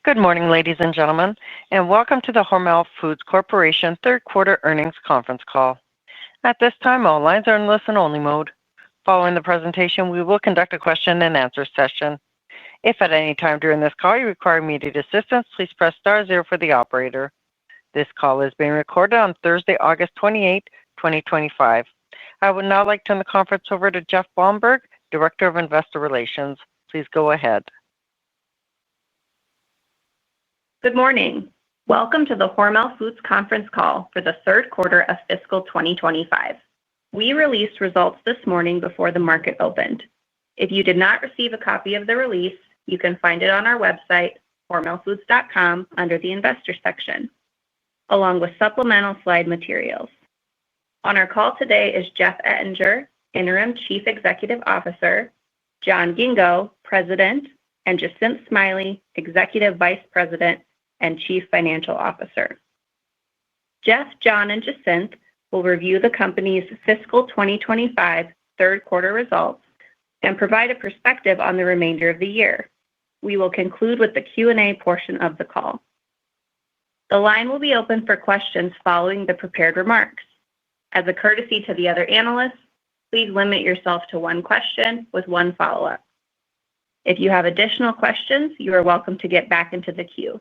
Good morning, ladies and gentlemen, and welcome to the Hormel Foods Corporation third quarter earnings conference call. At this time, all lines are in listen-only mode. Following the presentation, we will conduct a question-and-answer session. If at any time during this call you require immediate assistance, please press *0 for the operator. This call is being recorded on Thursday, August 28, 2025. I would now like to turn the conference over to Jeff Blomberg, Director of Investor Relations. Please go ahead. Good morning. Welcome to the Hormel Foods conference call for the third quarter of fiscal 2025. We released results this morning before the market opened. If you did not receive a copy of the release, you can find it on our website, hormelfoods.com, under the Investor section, along with supplemental slide materials. On our call today is Jeff Ettinger, Interim Chief Executive Officer, John Ghingo, President, and Jacinth Smiley, Executive Vice President and Chief Financial Officer. Jeff, John, and Jacinth will review the company's fiscal 2025 third quarter results and provide a perspective on the remainder of the year. We will conclude with the Q&A portion of the call. The line will be open for questions following the prepared remarks. As a courtesy to the other analysts, please limit yourself to one question with one follow-up. If you have additional questions, you are welcome to get back into the queue.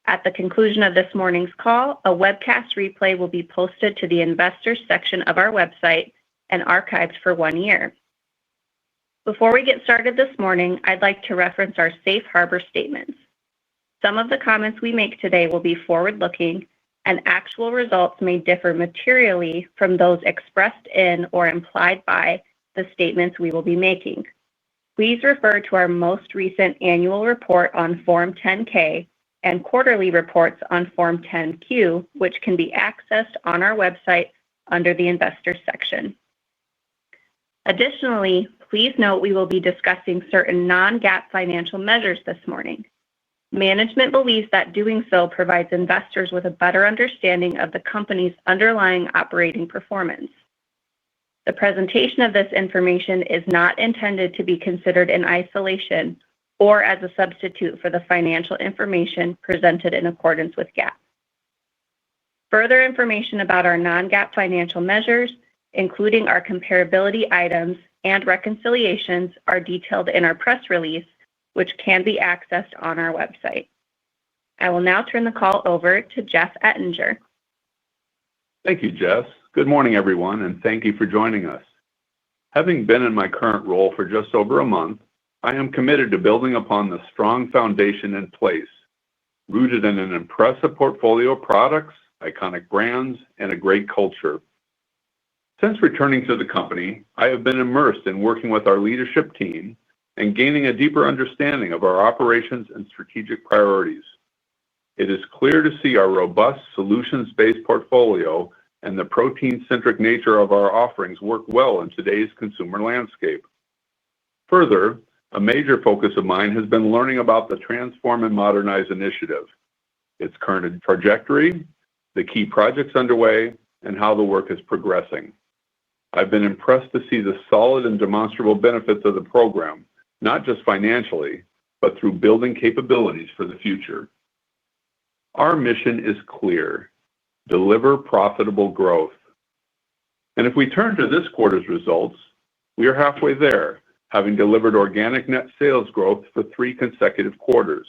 At the conclusion of this morning's call, a webcast replay will be posted to the Investors section of our website and archived for 1 year. Before we get started this morning, I'd like to reference our safe harbor statements. Some of the comments we make today will be forward-looking, and actual results may differ materially from those expressed in or implied by the statements we will be making. Please refer to our most recent annual report on Form 10-K and quarterly reports on Form 10-Q, which can be accessed on our website under the Investors section. Additionally, please note we will be discussing certain non-GAAP financial measures this morning. Management believes that doing so provides investors with a better understanding of the company's underlying operating performance. The presentation of this information is not intended to be considered in isolation or as a substitute for the financial information presented in accordance with GAAP. Further information about our non-GAAP financial measures, including our comparability items and reconciliations, are detailed in our press release, which can be accessed on our website. I will now turn the call over to Jeff Ettinger. Thank you, Jess. Good morning, everyone, and thank you for joining us. Having been in my current role for just over a month, I am committed to building upon the strong foundation in place, rooted in an impressive portfolio of products, iconic brands, and a great culture. Since returning to the company, I have been immersed in working with our leadership team and gaining a deeper understanding of our operations and strategic priorities. It is clear to see our robust solutions-based portfolio and the protein-centric nature of our offerings work well in today's consumer landscape. Further, a major focus of mine has been learning about the Transform and Modernize initiative, its current trajectory, the key projects underway, and how the work is progressing. I've been impressed to see the solid and demonstrable benefits of the program, not just financially, but through building capabilities for the future. Our mission is clear: deliver profitable growth. And if we turn to this quarter's results, we are halfway there, having delivered organic net sales growth for 3 consecutive quarters.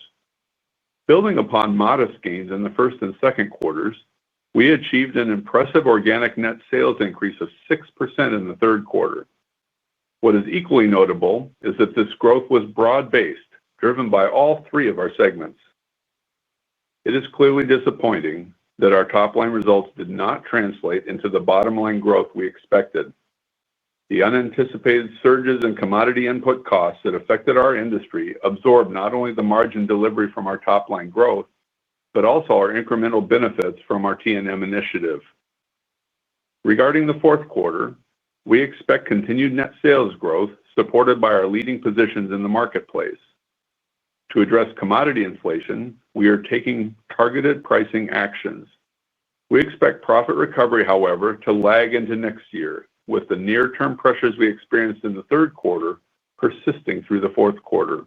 Building upon modest gains in the first and second quarters, we achieved an impressive organic net sales increase of 6% in the third quarter. What is equally notable is that this growth was broad-based, driven by all 3 of our segments. It is clearly disappointing that our top-line results did not translate into the bottom-line growth we expected. The unanticipated surges in commodity input costs that affected our industry absorbed not only the margin delivery from our top-line growth, but also our incremental benefits from our T&M initiative. Regarding the fourth quarter, we expect continued net sales growth supported by our leading positions in the marketplace. To address commodity inflation, we are taking targeted pricing actions. We expect profit recovery, however, to lag into next year, with the near-term pressures we experienced in the third quarter persisting through the fourth quarter.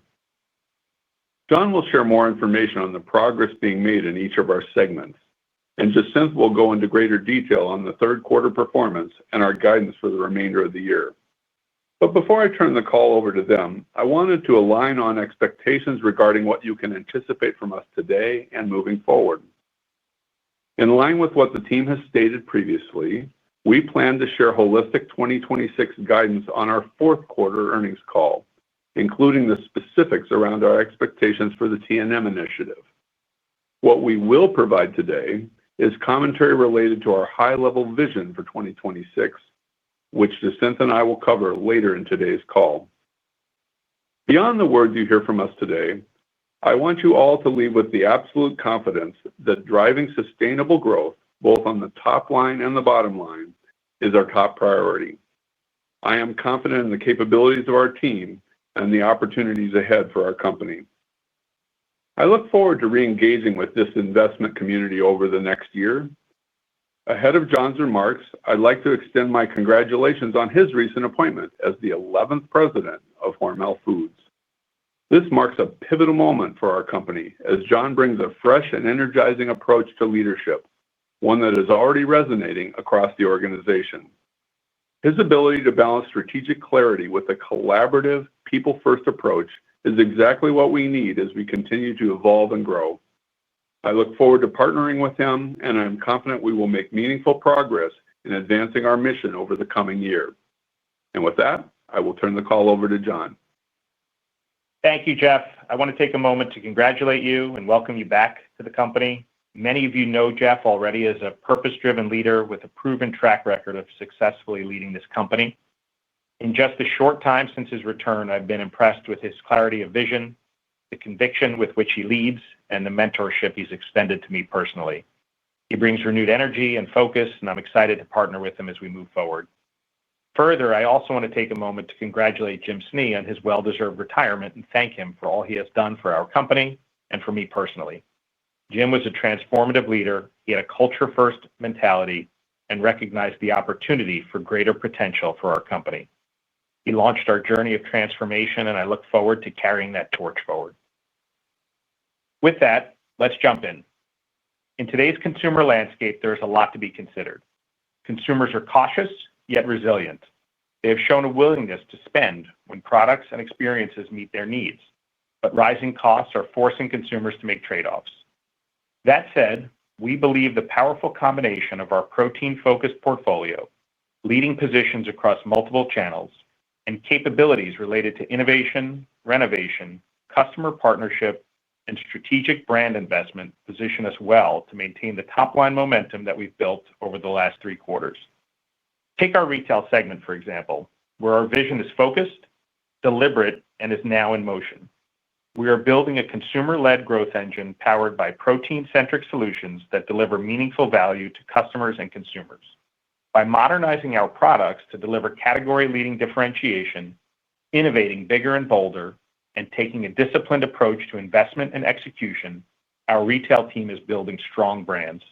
John will share more information on the progress being made in each of our segments, and Jacinth will go into greater detail on the third quarter performance and our guidance for the remainder of the year. But before I turn the call over to them, I wanted to align on expectations regarding what you can anticipate from us today and moving forward. In line with what the team has stated previously, we plan to share holistic 2026 guidance on our fourth quarter earnings call, including the specifics around our expectations for the T&M initiative. What we will provide today is commentary related to our high-level vision for 2026, which Jacinth and I will cover later in today's call. Beyond the words you hear from us today, I want you all to leave with the absolute confidence that driving sustainable growth, both on the top line and the bottom line, is our top priority. I am confident in the capabilities of our team and the opportunities ahead for our company. I look forward to re-engaging with this investment community over the next year. Ahead of John's remarks, I'd like to extend my congratulations on his recent appointment as the 11th president of Hormel Foods. This marks a pivotal moment for our company as John brings a fresh and energizing approach to leadership, one that is already resonating across the organization. His ability to balance strategic clarity with a collaborative, people-first approach is exactly what we need as we continue to evolve and grow. I look forward to partnering with him, and I'm confident we will make meaningful progress in advancing our mission over the coming year. And with that, I will turn the call over to John. Thank you, Jeff. I want to take a moment to congratulate you and welcome you back to the company. Many of you know Jeff already as a purpose-driven leader with a proven track record of successfully leading this company. In just a short time since his return, I've been impressed with his clarity of vision, the conviction with which he leads, and the mentorship he's extended to me personally. He brings renewed energy and focus, and I'm excited to partner with him as we move forward. Further, I also want to take a moment to congratulate Jim Snee on his well-deserved retirement and thank him for all he has done for our company and for me personally. Jim was a transformative leader. He had a culture-first mentality and recognized the opportunity for greater potential for our company. He launched our journey of transformation, and I look forward to carrying that torch forward. With that, let's jump in. In today's consumer landscape, there's a lot to be considered. Consumers are cautious, yet resilient. They have shown a willingness to spend when products and experiences meet their needs, but rising costs are forcing consumers to make trade-offs. That said, we believe the powerful combination of our protein-focused portfolio, leading positions across multiple channels, and capabilities related to innovation, renovation, customer partnership, and strategic brand investment position us well to maintain the top-line momentum that we've built over the last 3 quarters. Take our retail segment, for example, where our vision is focused, deliberate, and is now in motion. We are building a consumer-led growth engine powered by protein-centric solutions that deliver meaningful value to customers and consumers. By modernizing our products to deliver category-leading differentiation, innovating bigger and bolder, and taking a disciplined approach to investment and execution, our retail team is building strong brands.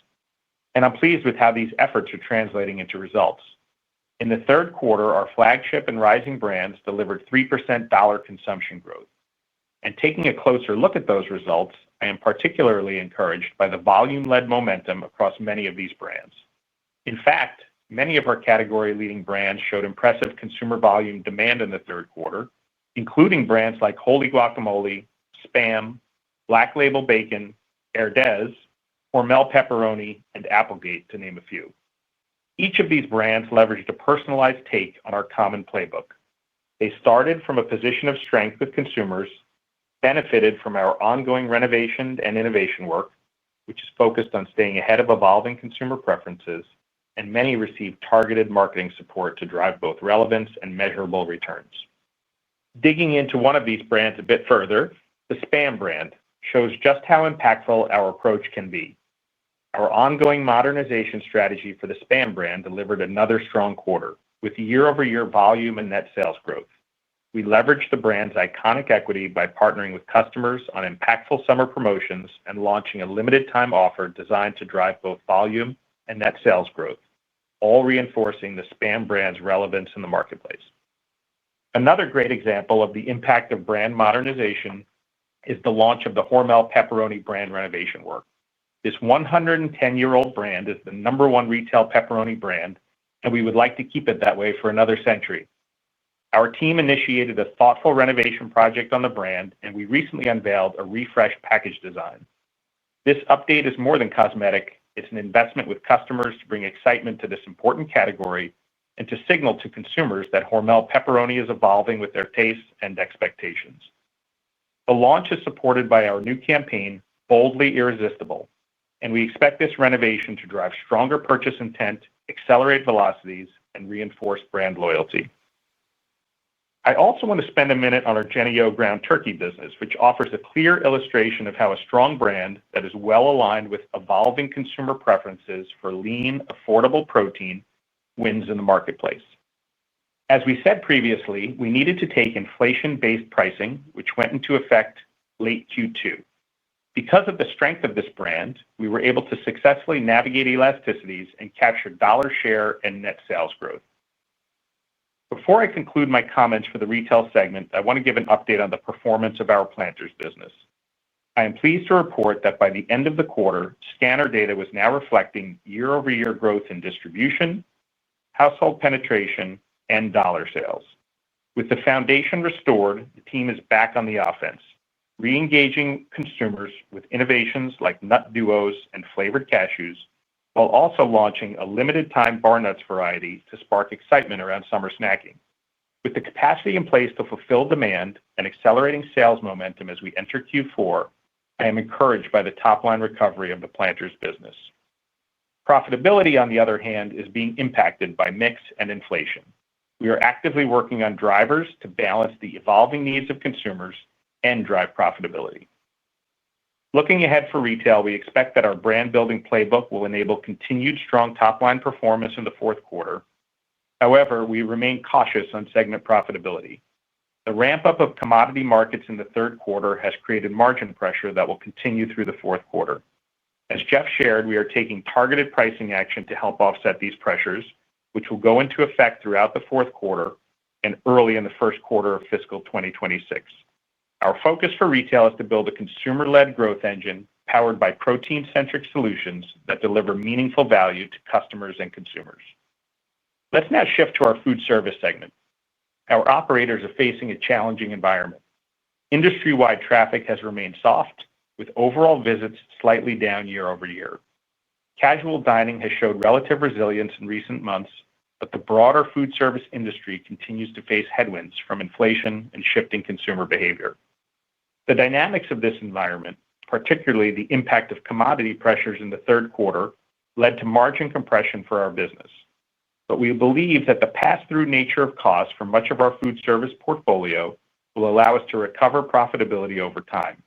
And I'm pleased with how these efforts are translating into results. In the third quarter, our flagship and rising brands delivered 3% dollar consumption growth. And taking a closer look at those results, I am particularly encouraged by the volume-led momentum across many of these brands. In fact, many of our category-leading brands showed impressive consumer volume demand in the third quarter, including brands like Holy Guacamole, Spam, Black Label Bacon, Herdez, Hormel Pepperoni, and Applegate, to name a few. Each of these brands leveraged a personalized take on our common playbook. They started from a position of strength with consumers, benefited from our ongoing renovation and innovation work, which is focused on staying ahead of evolving consumer preferences, and many received targeted marketing support to drive both relevance and measurable returns. Digging into one of these brands a bit further, the Spam brand shows just how impactful our approach can be. Our ongoing modernization strategy for the Spam brand delivered another strong quarter, with year-over-year volume and net sales growth. We leveraged the brand's iconic equity by partnering with customers on impactful summer promotions and launching a limited-time offer designed to drive both volume and net sales growth, all reinforcing the Spam brand's relevance in the marketplace. Another great example of the impact of brand modernization is the launch of the Hormel pepperoni brand renovation work. This 110-year-old brand is the #1 retail pepperoni brand, and we would like to keep it that way for another century. Our team initiated a thoughtful renovation project on the brand, and we recently unveiled a refreshed package design. This update is more than cosmetic. It's an investment with customers to bring excitement to this important category and to signal to consumers that Hormel pepperoni is evolving with their tastes and expectations. The launch is supported by our new campaign, Boldly Irresistible, and we expect this renovation to drive stronger purchase intent, accelerate velocities, and reinforce brand loyalty. I also want to spend a minute on our Jennie-O ground turkey business, which offers a clear illustration of how a strong brand that is well aligned with evolving consumer preferences for lean, affordable protein wins in the marketplace. As we said previously, we needed to take inflation-based pricing, which went into effect late Q2. Because of the strength of this brand, we were able to successfully navigate elasticities and capture dollar share and net sales growth. Before I conclude my comments for the retail segment, I want to give an update on the performance of our Planters business. I am pleased to report that by the end of the quarter, scanner data was now reflecting year-over-year growth in distribution, household penetration, and dollar sales. With the foundation restored, the team is back on the offense, re-engaging consumers with innovations like nut duos and flavored cashews, while also launching a limited-time bar nuts variety to spark excitement around summer snacking. With the capacity in place to fulfill demand and accelerating sales momentum as we enter Q4, I am encouraged by the top-line recovery of the Planters business. Profitability, on the other hand, is being impacted by mix and inflation. We are actively working on drivers to balance the evolving needs of consumers and drive profitability. Looking ahead for retail, we expect that our brand-building playbook will enable continued strong top-line performance in the fourth quarter. However, we remain cautious on segment profitability. The ramp-up of commodity markets in the third quarter has created margin pressure that will continue through the fourth quarter. As Jeff shared, we are taking targeted pricing action to help offset these pressures, which will go into effect throughout the fourth quarter and early in the first quarter of fiscal 2026. Our focus for retail is to build a consumer-led growth engine powered by protein-centric solutions that deliver meaningful value to customers and consumers. Let's now shift to our food service segment. Our operators are facing a challenging environment. Industry-wide traffic has remained soft, with overall visits slightly down year-over-year. Casual dining has showed relative resilience in recent months, but the broader food service industry continues to face headwinds from inflation and shifting consumer behavior. The dynamics of this environment, particularly the impact of commodity pressures in the third quarter, led to margin compression for our business. But we believe that the pass-through nature of costs for much of our food service portfolio will allow us to recover profitability over time.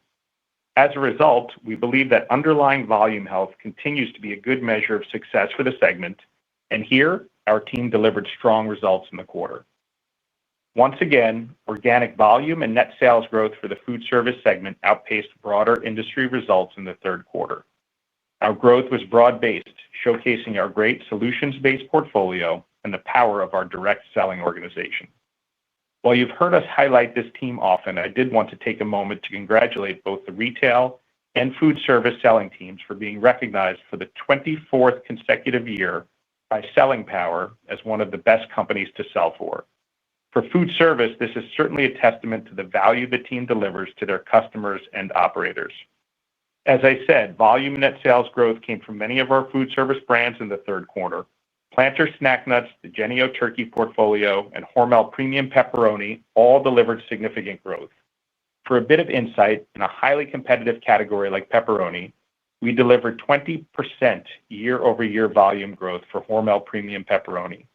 As a result, we believe that underlying volume health continues to be a good measure of success for the segment, and here, our team delivered strong results in the quarter. Once again, organic volume and net sales growth for the food service segment outpaced broader industry results in the third quarter. Our growth was broad-based, showcasing our great solutions-based portfolio and the power of our direct selling organization. While you've heard us highlight this team often, I did want to take a moment to congratulate both the retail and food service selling teams for being recognized for the 24th consecutive year by Selling Power as one of the best companies to sell for. For food service, this is certainly a testament to the value the team delivers to their customers and operators. As I said, volume net sales growth came from many of our food service brands in the third quarter. Planters snack nuts, the Jennie-O turkey portfolio, and Hormel premium pepperoni all delivered significant growth. For a bit of insight, in a highly competitive category like pepperoni, we delivered 20% year-over-year volume growth for Hormel premium pepperoni.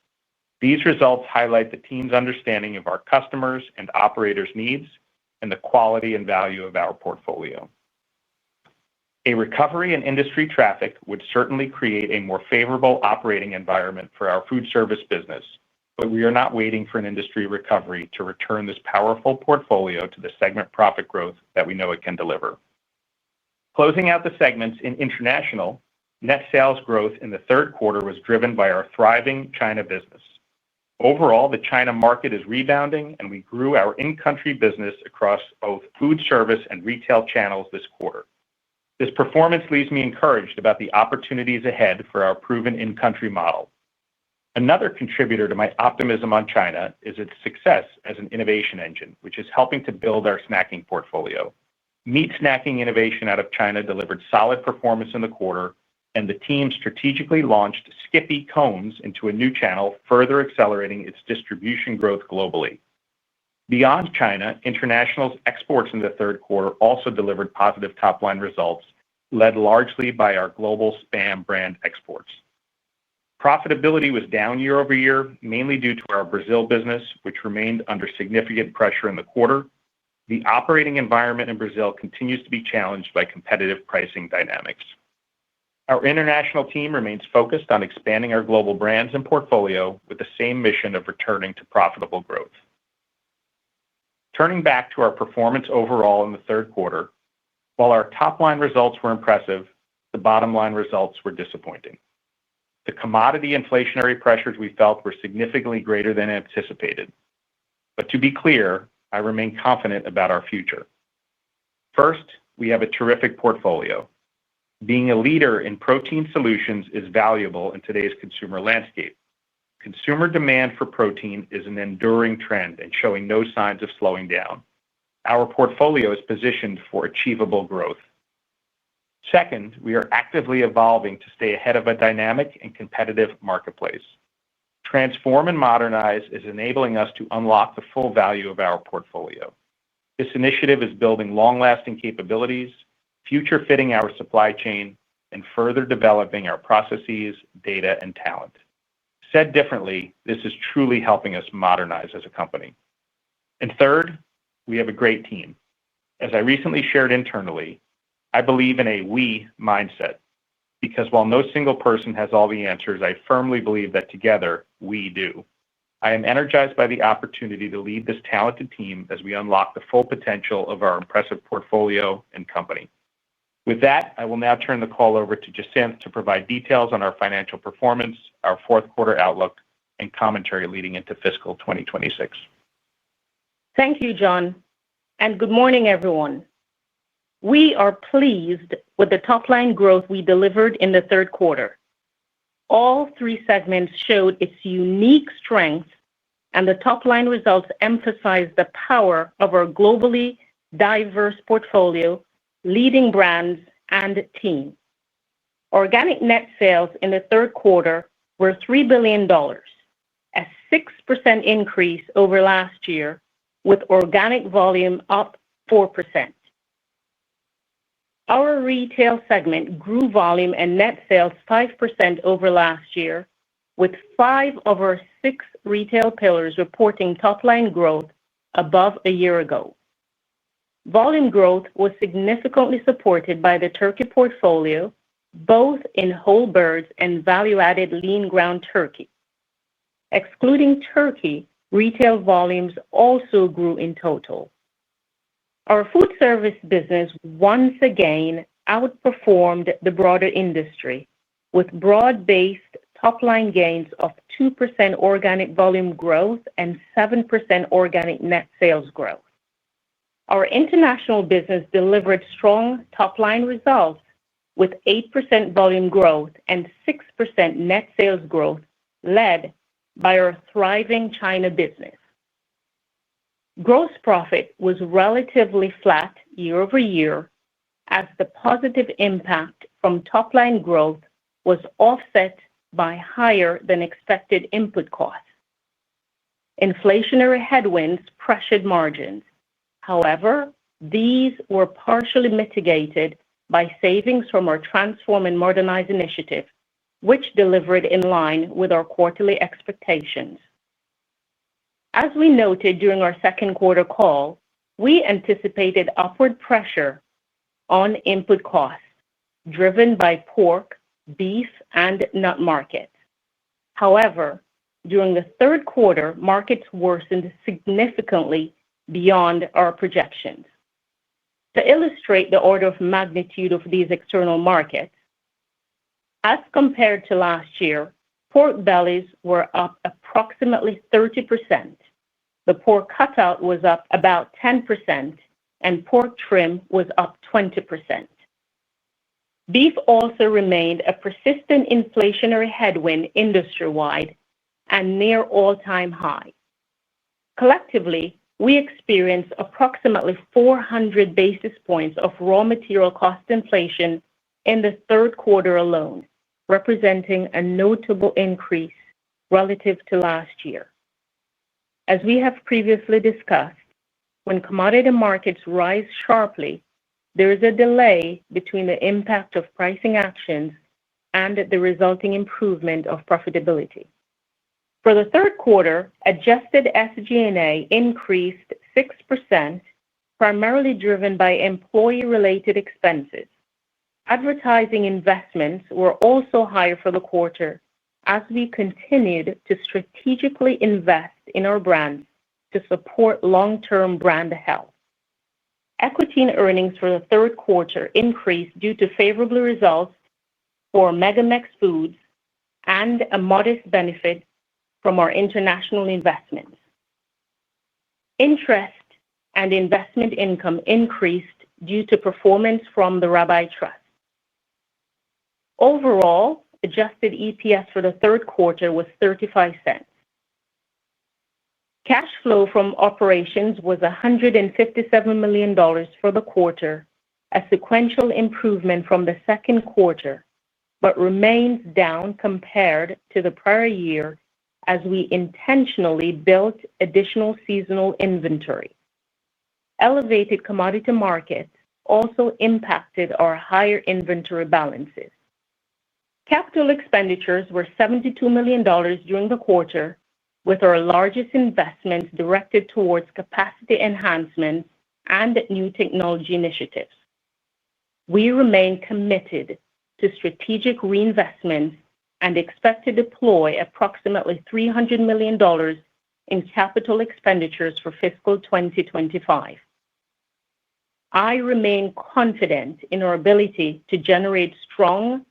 These results highlight the team's understanding of our customers' and operators' needs and the quality and value of our portfolio. A recovery in industry traffic would certainly create a more favorable operating environment for our food service business, but we are not waiting for an industry recovery to return this powerful portfolio to the segment profit growth that we know it can deliver. Closing out the segments in international, net sales growth in the third quarter was driven by our thriving China business. Overall, the China market is rebounding, and we grew our in-country business across both food service and retail channels this quarter. This performance leaves me encouraged about the opportunities ahead for our proven in-country model. Another contributor to my optimism on China is its success as an innovation engine, which is helping to build our snacking portfolio. Meat snacking innovation out of China delivered solid performance in the quarter, and the team strategically launched Skippy cones into a new channel, further accelerating its distribution growth globally. Beyond China, international exports in the third quarter also delivered positive top-line results, led largely by our global SPAM brand exports. Profitability was down year-over-year, mainly due to our Brazil business, which remained under significant pressure in the quarter. The operating environment in Brazil continues to be challenged by competitive pricing dynamics. Our international team remains focused on expanding our global brands and portfolio with the same mission of returning to profitable growth. Turning back to our performance overall in the third quarter, while our top-line results were impressive, the bottom-line results were disappointing. The commodity inflationary pressures we felt were significantly greater than anticipated. But to be clear, I remain confident about our future. First, we have a terrific portfolio. Being a leader in protein solutions is valuable in today's consumer landscape. Consumer demand for protein is an enduring trend and showing no signs of slowing down. Our portfolio is positioned for achievable growth. Second, we are actively evolving to stay ahead of a dynamic and competitive marketplace. Transform and Modernize is enabling us to unlock the full value of our portfolio. This initiative is building long-lasting capabilities, future-fitting our supply chain, and further developing our processes, data, and talent. Said differently, this is truly helping us modernize as a company. And third, we have a great team. As I recently shared internally, I believe in a we mindset, because while no single person has all the answers, I firmly believe that together we do. I am energized by the opportunity to lead this talented team as we unlock the full potential of our impressive portfolio and company. With that, I will now turn the call over to Jacinth to provide details on our financial performance, our fourth quarter outlook, and commentary leading into fiscal 2026. Thank you, John, and good morning, everyone. We are pleased with the top-line growth we delivered in the third quarter. All three segments showed its unique strengths, and the top-line results emphasize the power of our globally diverse portfolio, leading brands, and team. Organic net sales in the third quarter were $3 billion, a 6% increase over last year, with organic volume up 4%. Our retail segment grew volume and net sales 5% over last year, with 5 of our 6 retail pillars reporting top-line growth above a year ago. Volume growth was significantly supported by the turkey portfolio, both in whole birds and value-added lean ground turkey. Excluding turkey, retail volumes also grew in total. Our food service business once again outperformed the broader industry, with broad-based top-line gains of 2% organic volume growth and 7% organic net sales growth. Our international business delivered strong top-line results, with 8% volume growth and 6% net sales growth, led by our thriving China business. Gross profit was relatively flat year-over-year, as the positive impact from top-line growth was offset by higher-than-expected input costs. Inflationary headwinds pressured margins. However, these were partially mitigated by savings from our Transform and Modernize initiative, which delivered in line with our quarterly expectations. As we noted during our second quarter call, we anticipated upward pressure on input costs, driven by pork, beef, and nut markets. However, during the third quarter, markets worsened significantly beyond our projections. To illustrate the order of magnitude of these external markets, as compared to last year, pork bellies were up approximately approximately 30%. The pork cutout was up about 10%, and pork trim was up 20%. Beef also remained a persistent inflationary headwind industry-wide and near all-time high. Collectively, we experienced approximately 400 basis points of raw material cost inflation in the third quarter alone, representing a notable increase relative to last year. As we have previously discussed, when commodity markets rise sharply, there is a delay between the impact of pricing actions and the resulting improvement of profitability. For the third quarter, adjusted SG&A increased 6%, primarily driven by employee-related expenses. Advertising investments were also higher for the quarter as we continued to strategically invest in our brands to support long-term brand health. Equity in earnings for the third quarter increased due to favorable results for Megamex Foods and a modest benefit from our international investments. Interest and investment income increased due to performance from the Rabbi Trust. Overall, adjusted EPS for the third quarter was 35 cents. Cash flow from operations was $157 million for the quarter, a sequential improvement from the second quarter, but remains down compared to the prior year as we intentionally built additional seasonal inventory. Elevated commodity markets also impacted our higher inventory balances. Capital expenditures were $72 million during the quarter, with our largest investments directed towards capacity enhancements and new technology initiatives. We remain committed to strategic reinvestments and expect to deploy approximately $300 million in capital expenditures for fiscal 2025. I remain confident in our ability to generate strong,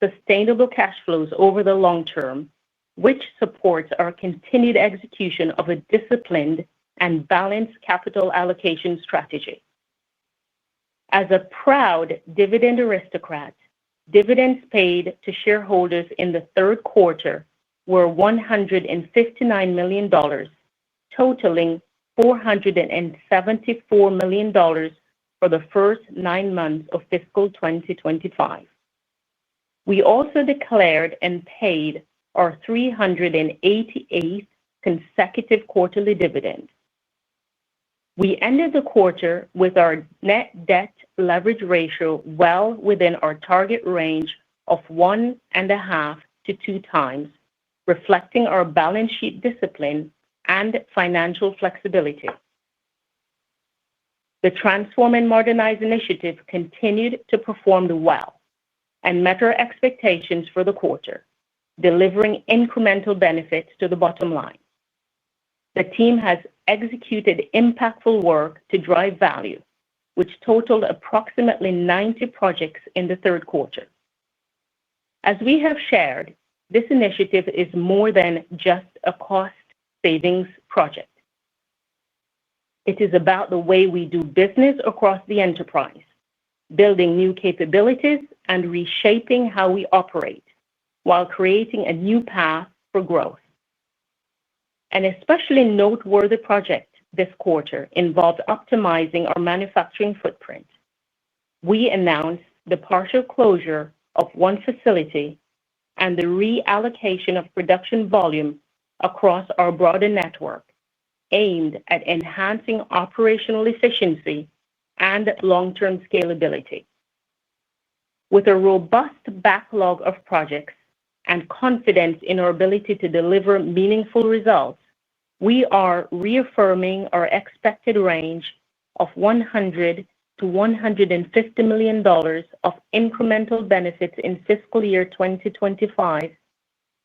sustainable cash flows over the long term, which supports our continued execution of a disciplined and balanced capital allocation strategy. As a proud dividend aristocrat, dividends paid to shareholders in the third quarter were $159 million, totaling $474 million for the first 9 months of fiscal 2025. We also declared and paid our 388th consecutive quarterly dividend. We ended the quarter with our net debt leverage ratio well within our target range of 1.5 to 2 times, reflecting our balance sheet discipline and financial flexibility. The Transform and Modernize initiative continued to perform well and met our expectations for the quarter, delivering incremental benefits to the bottom line. The team has executed impactful work to drive value, which totaled approximately 90 projects in the third quarter. As we have shared, this initiative is more than just a cost savings project. It is about the way we do business across the enterprise, building new capabilities and reshaping how we operate while creating a new path for growth. An especially noteworthy project this quarter involved optimizing our manufacturing footprint. We announced the partial closure of one facility and the reallocation of production volume across our broader network, aimed at enhancing operational efficiency and long-term scalability. With a robust backlog of projects and confidence in our ability to deliver meaningful results, we are reaffirming our expected range of $100 to $150 million of incremental benefits in fiscal year 2025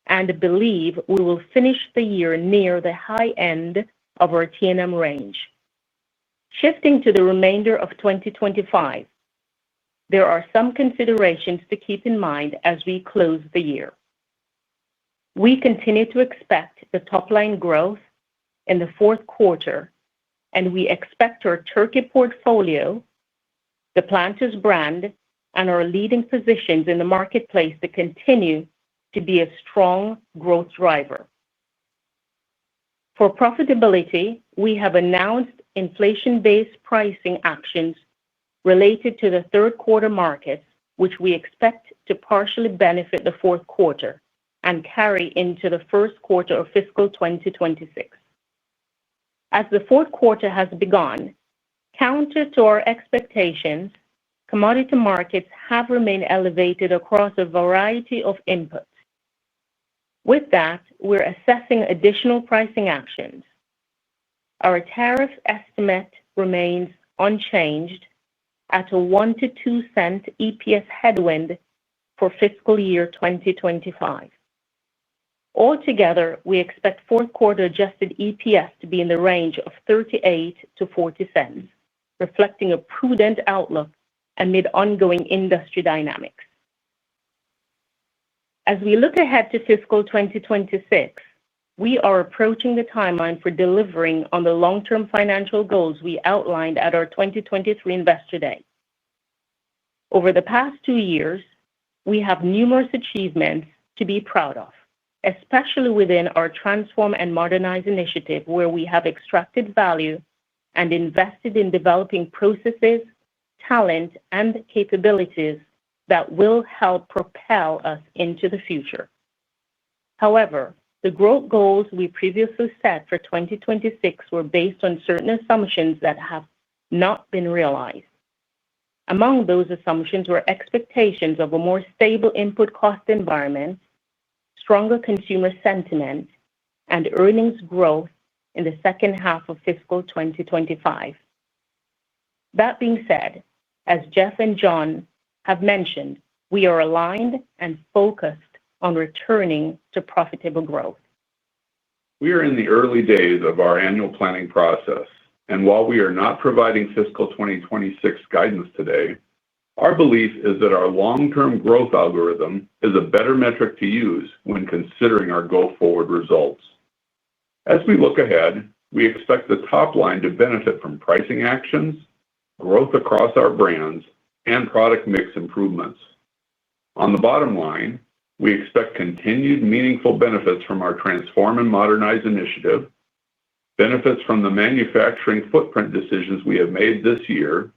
and believe we will finish the year near the high end of our T&M range. Shifting to the remainder of 2025, there are some considerations to keep in mind as we close the year. We continue to expect the top-line growth in the fourth quarter, and we expect our turkey portfolio, the Planters brand, and our leading positions in the marketplace to continue to be a strong growth driver. For profitability, we have announced inflation-based pricing actions related to the third quarter markets, which we expect to partially benefit the fourth quarter and carry into the first quarter of fiscal 2026. As the fourth quarter has begun, counter to our expectations, commodity markets have remained elevated across a variety of inputs. With that, we're assessing additional pricing actions. Our tariff estimate remains unchanged at a 1 to 2 cent EPS headwind for fiscal year 2025. Altogether, we expect fourth quarter adjusted EPS to be in the range of 38 to 40 cents, reflecting a prudent outlook amid ongoing industry dynamics. As we look ahead to fiscal 2026, we are approaching the timeline for delivering on the long-term financial goals we outlined at our 2023 Investor Day. Over the past 2 years, we have numerous achievements to be proud of, especially within our Transform and Modernize initiative, where we have extracted value and invested in developing processes, talent, and capabilities that will help propel us into the future. However, the growth goals we previously set for 2026 were based on certain assumptions that have not been realized. Among those assumptions were expectations of a more stable input cost environment, stronger consumer sentiment, and earnings growth in the second half of fiscal 2025. That being said, as Jeff and John have mentioned, we are aligned and focused on returning to profitable growth. We are in the early days of our annual planning process, and while we are not providing fiscal 2026 guidance today, our belief is that our long-term growth algorithm is a better metric to use when considering our go-forward results. As we look ahead, we expect the top line to benefit from pricing actions, growth across our brands, and product mix improvements. On the bottom line, we expect continued meaningful benefits from our Transform and Modernize initiative, benefits from the manufacturing footprint decisions we have made this year,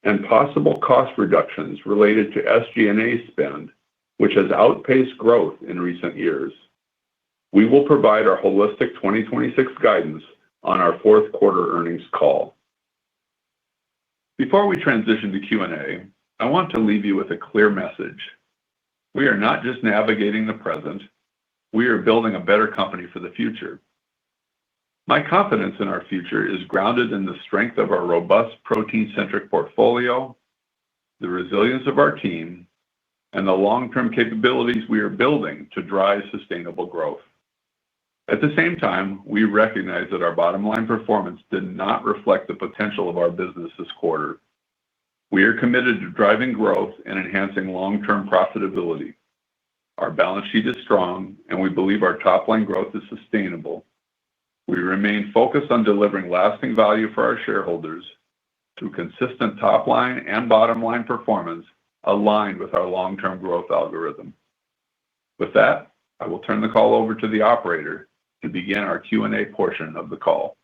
and possible cost reductions related to SG&A spend, which has outpaced growth in recent years. We will provide our holistic 2026 guidance on our fourth quarter earnings call. Before we transition to Q&A, I want to leave you with a clear message. We are not just navigating the present, we are building a better company for the future. My confidence in our future is grounded in the strength of our robust protein-centric portfolio, the resilience of our team, and the long-term capabilities we are building to drive sustainable growth. At the same time, we recognize that our bottom-line performance did not reflect the potential of our business this quarter. We are committed to driving growth and enhancing long-term profitability. Our balance sheet is strong, and we believe our top-line growth is sustainable. We remain focused on delivering lasting value for our shareholders through consistent top-line and bottom-line performance aligned with our long-term growth algorithm. With that, I will turn the call over to the operator to begin our Q&A portion of the call.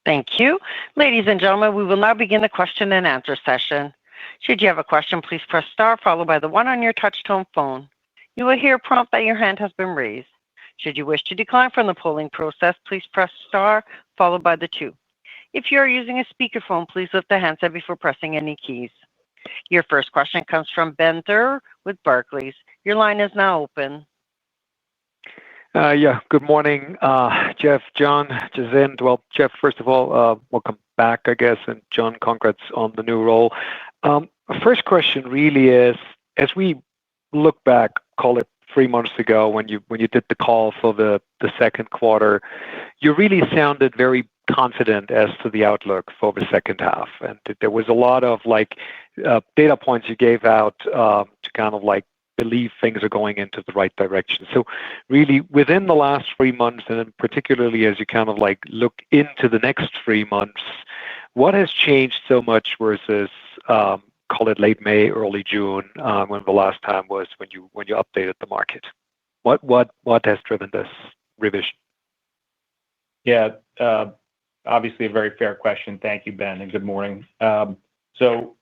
Thank you. Ladies and gentlemen, we will now begin the question and answer session. Should you have a question, please press star followed by the 1 on your touch-tone phone. You will hear a prompt that your hand has been raised. Should you wish to decline from the polling process, please press star followed by the 2. If you are using a speakerphone, please lift the handset before pressing any keys. Your first question comes from Ben Theurer with Barclays. Your line is now open. Good morning, Jeff, John, Jacinth. Well, Jeff, first of all, welcome back, I guess, and John, congrats on the new role. First question really is, as we look back, call it 3 months ago when you did the call for the second quarter, you really sounded very confident as to the outlook for the second half. And there was a lot of data points you gave out to kind of believe things are going into the right direction. So really within the last 3 months, and then particularly as you kind of like look into the next 3 months, what has changed so much versus call it late May, early June, when the last time was when you updated the market? What has driven this revision? Yeah, obviously a very fair question. Thank you, Ben, and good morning. So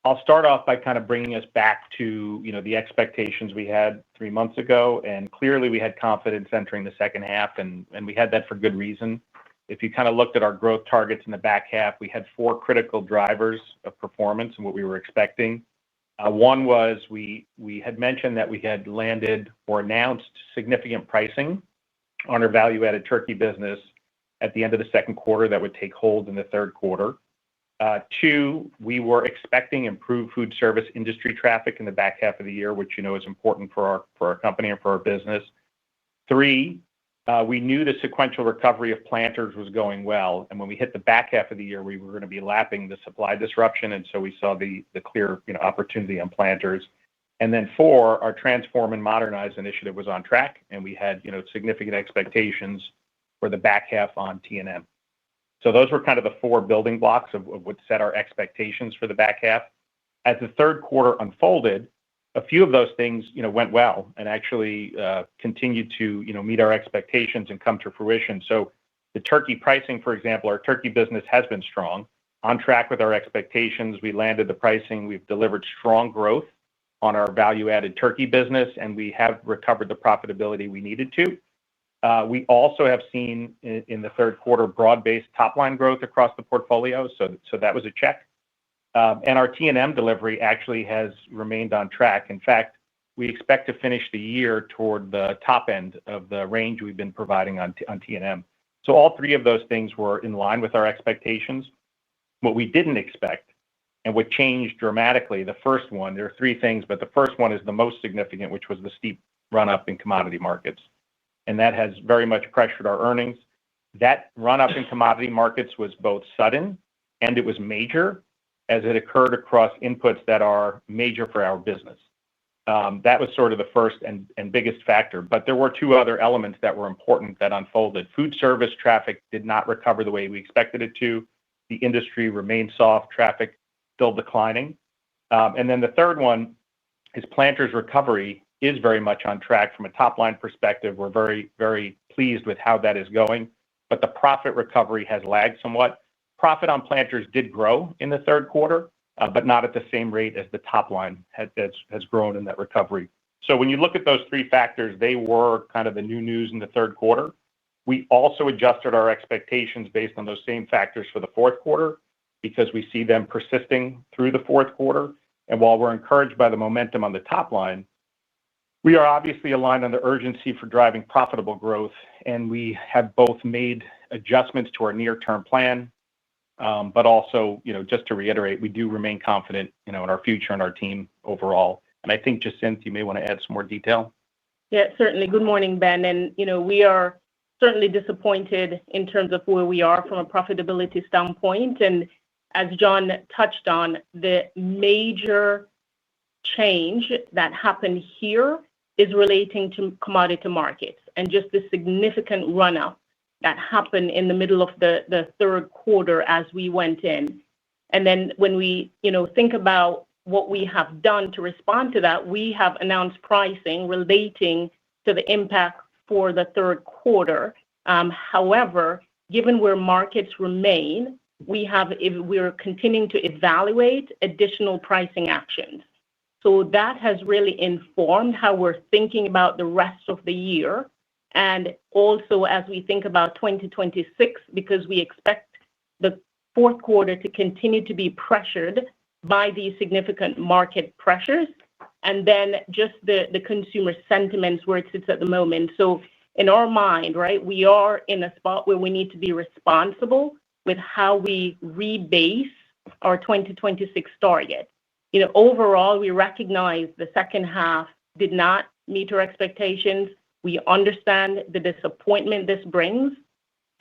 I'll start off by kind of bringing us back to the expectations we had 3 months ago, and clearly we had confidence entering the second half, and we had that for good reason. If you kind of looked at our growth targets in the back half, we had 4 critical drivers of performance and what we were expecting. One was we had mentioned that we had landed or announced significant pricing on our value-added turkey business at the end of the second quarter that would take hold in the third quarter. 2, we were expecting improved food service industry traffic in the back half of the year, which is important for our company and for our business. 3, we knew the sequential recovery of Planters was going well, and when we hit the back half of the year, we were going to be lapping the supply disruption, and so we saw the clear opportunity on Planters. And then 4, our Transform and Modernize initiative was on track, and we had significant expectations for the back half on T&M. So those were kind of the 4 building blocks of what set our expectations for the back half. As the third quarter unfolded, a few of those things went well and actually continued to meet our expectations and come to fruition. So the turkey pricing, for example, our turkey business has been strong, on track with our expectations. We landed the pricing. We've delivered strong growth on our value-added turkey business, and we have recovered the profitability we needed to. We also have seen in the third quarter broad-based top-line growth across the portfolio, so that was a check. And our T&M delivery actually has remained on track. In fact, we expect to finish the year toward the top end of the range we've been providing on T&M. So all 3 of those things were in line with our expectations. What we didn't expect and what changed dramatically, the first one, there are 3 things, but the first one is the most significant, which was the steep run-up in commodity markets. And that has very much pressured our earnings. That run-up in commodity markets was both sudden and it was major, as it occurred across inputs that are major for our business. That was sort of the first and biggest factor. But there were 2 other elements that were important that unfolded. Food service traffic did not recover the way we expected it to. The industry remained soft, traffic still declining. And then the third one is Planters recovery is very much on track from a top-line perspective. We're very, very pleased with how that is going. But the profit recovery has lagged somewhat. Profit on Planters did grow in the third quarter, but not at the same rate as the top line has grown in that recovery. So when you look at those 3 factors, they were kind of the new news in the third quarter. We also adjusted our expectations based on those same factors for the fourth quarter because we see them persisting through the fourth quarter. And while we're encouraged by the momentum on the top line, we are obviously aligned on the urgency for driving profitable growth, and we have both made adjustments to our near-term plan, but also, just to reiterate, we do remain confident, in our future and our team overall. And I think, Jacinth, you may want to add some more detail. Yeah, certainly. Good morning, Ben. And, we are certainly disappointed in terms of where we are from a profitability standpoint. And as John touched on, the major change that happened here is relating to commodity markets and just the significant run-up that happened in the middle of the third quarter as we went in. And then when we, think about what we have done to respond to that, we have announced pricing relating to the impact for the third quarter. However, given where markets remain, we're continuing to evaluate additional pricing actions. So that has really informed how we're thinking about the rest of the year. And also as we think about 2026, because we expect the fourth quarter to continue to be pressured by these significant market pressures, and then just the consumer sentiments where it sits at the moment. So in our mind, right, we are in a spot where we need to be responsible with how we rebase our 2026 target. Overall, we recognize the second half did not meet our expectations. We understand the disappointment this brings.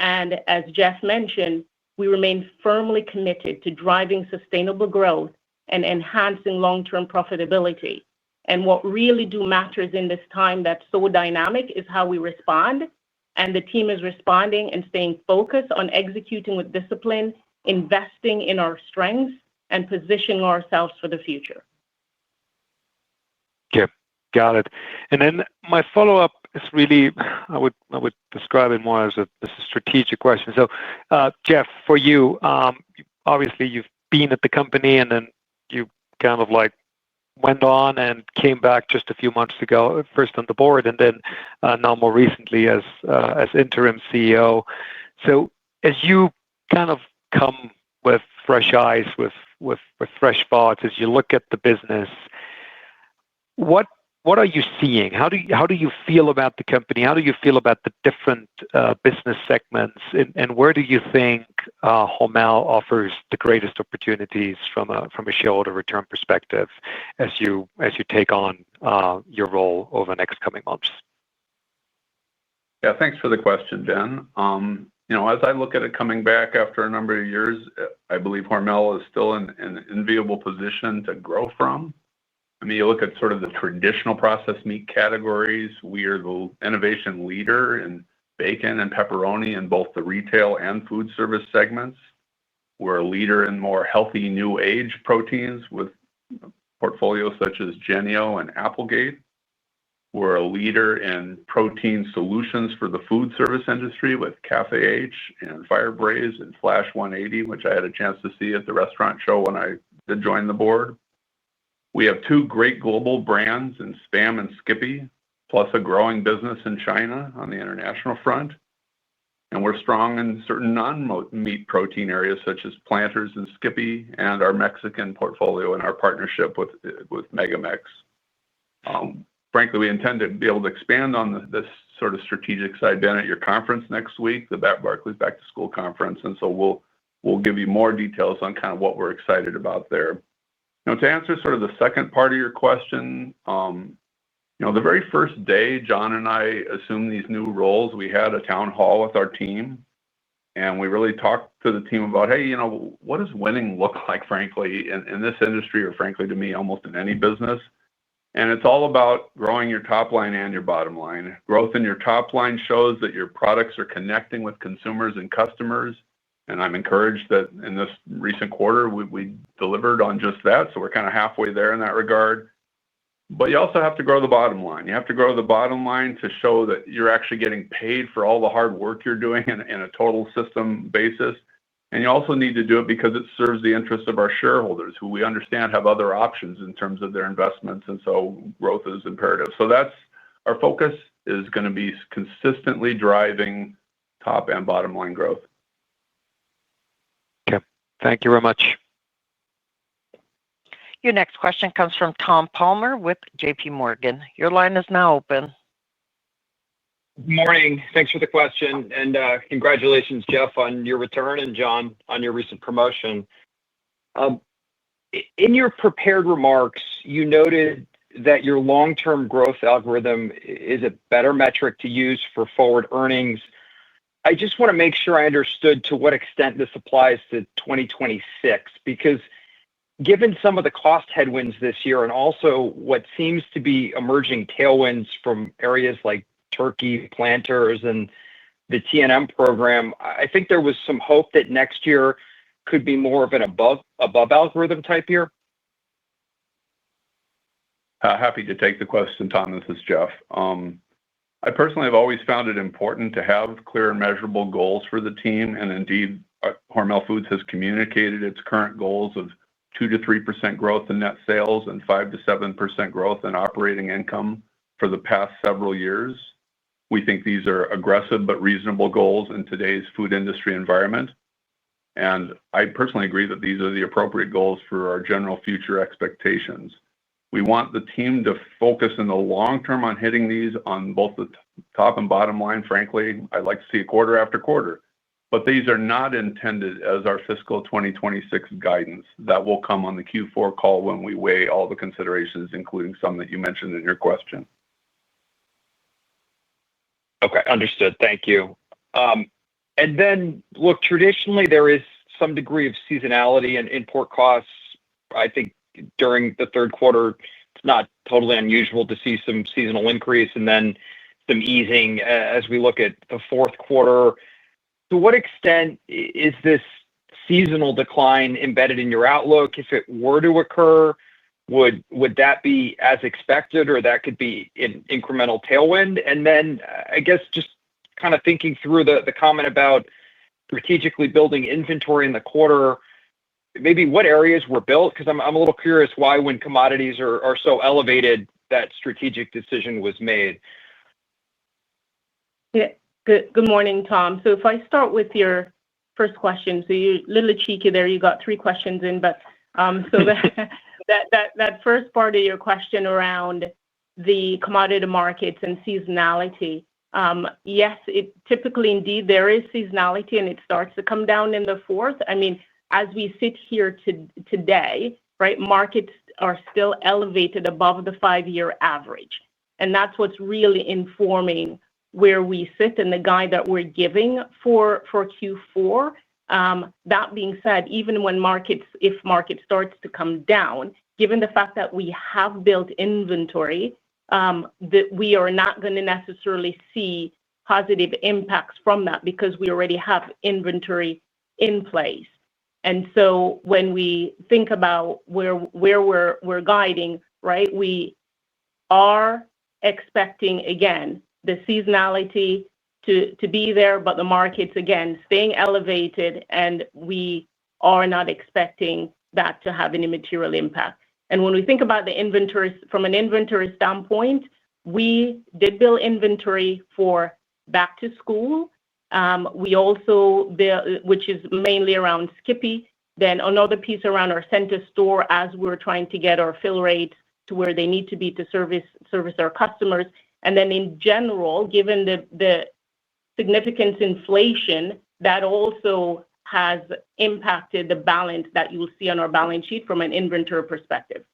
And as Jeff mentioned, we remain firmly committed to driving sustainable growth and enhancing long-term profitability. And what really matters in this time that's so dynamic is how we respond. And the team is responding and staying focused on executing with discipline, investing in our strengths, and positioning ourselves for the future. Okay, got it. And then my follow-up is really, I would describe it more as a strategic question. So, Jeff, for you, obviously you've been at the company and then you kind of like went on and came back just a few months ago, first on the board and then now more recently as interim CEO. So as you kind of come with fresh eyes, with fresh thoughts, as you look at the business, what are you seeing? How do you feel about the company? How do you feel about the different business segments? And where do you think Hormel offers the greatest opportunities from a shareholder return perspective as you take on your role over the next coming months? Yeah, thanks for the question, Ben. As I look at it coming back after a number of years, I believe Hormel is still in an enviable position to grow from. I mean, you look at sort of the traditional processed meat categories. We are the innovation leader in bacon and pepperoni in both the retail and food service segments. We're a leader in more healthy new age proteins with portfolios such as Jennie-O and Applegate. We're a leader in protein solutions for the food service industry with Cafe H and Fire Braise and Flash 180, which I had a chance to see at the restaurant show when I did join the board. We have two great global brands in Spam and Skippy, plus a growing business in China on the international front. And we're strong in certain non-meat protein areas such as Planters and Skippy and our Mexican portfolio and our partnership with Megamix. Frankly, we intend to be able to expand on this sort of strategic side, Ben, at your conference next week, the Barclays Back to School Conference. And so we'll give you more details on kind of what we're excited about there. To answer sort of the second part of your question, the very first day John and I assumed these new roles, we had a town hall with our team, and we really talked to the team about, hey, what does winning look like, frankly, in this industry, or frankly, to me, almost in any business? And it's all about growing your top line and your bottom line. Growth in your top line shows that your products are connecting with consumers and customers. And I'm encouraged that in this recent quarter, we delivered on just that. So we're kind of halfway there in that regard. But you also have to grow the bottom line. You have to grow the bottom line to show that you're actually getting paid for all the hard work you're doing in a total system basis. And you also need to do it because it serves the interests of our shareholders, who we understand have other options in terms of their investments. And so growth is imperative. So that's our focus, is going to be consistently driving top and bottom line growth. Thank you very much. Your next question comes from Tom Palmer with JP Morgan. Your line is now open. Good morning. Thanks for the question. And congratulations, Jeff, on your return, and John, on your recent promotion. In your prepared remarks, you noted that your long-term growth algorithm is a better metric to use for forward earnings. I just want to make sure I understood to what extent this applies to 2026, because given some of the cost headwinds this year and also what seems to be emerging tailwinds from areas like turkey, Planters, and the T&M program, I think there was some hope that next year could be more of an above algorithm type year. Happy to take the question, Tom. This is Jeff. I personally have always found it important to have clear and measurable goals for the team. And indeed, Hormel Foods has communicated its current goals of 2 to 3% growth in net sales and 5 to 7% growth in operating income for the past several years. We think these are aggressive but reasonable goals in today's food industry environment. And I personally agree that these are the appropriate goals for our general future expectations. We want the team to focus in the long term on hitting these on both the top and bottom line. Frankly, I'd like to see it quarter after quarter. But these are not intended as our fiscal 2026 guidance. That will come on the Q4 call when we weigh all the considerations, including some that you mentioned in your question. Okay, understood. Thank you. And then, look, traditionally, there is some degree of seasonality in import costs. I think during the third quarter, it's not totally unusual to see some seasonal increase and then some easing as we look at the fourth quarter. To what extent is this seasonal decline embedded in your outlook? If it were to occur, would that be as expected, or that could be an incremental tailwind? And then I guess just kind of thinking through the comment about strategically building inventory in the quarter, maybe what areas were built? Because I'm a little curious why, when commodities are so elevated, that strategic decision was made. Yeah. Good morning, Tom. So if I start with your first question, so you're a little cheeky there. You got three questions in, but so that first part of your question around the commodity markets and seasonality. Yes, it typically indeed there is seasonality, and it starts to come down in the fourth. I mean, as we sit here today, right, markets are still elevated above the 5-year average, and that's what's really informing where we sit and the guide that we're giving for Q4. That being said, even when if market starts to come down, given the fact that we have built inventory, that we are not going to necessarily see positive impacts from that because we already have inventory in place. And so when we think about where we're guiding, right, we are expecting again the seasonality to be there, but the markets again staying elevated, and we are not expecting that to have any material impact. And when we think about the inventories from an inventory standpoint, we did build inventory for back to school. We also built, which is mainly around Skippy, then another piece around our center store as we're trying to get our fill rates to where they need to be to service our customers. And then in general, given the significant inflation, that also has impacted the balance that you will see on our balance sheet from an inventory perspective.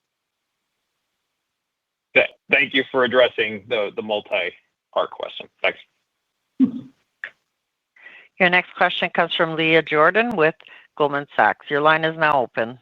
Thank you for addressing the multi-part question. Thanks. Your next question comes from Leah Jordan with Goldman Sachs. Your line is now open.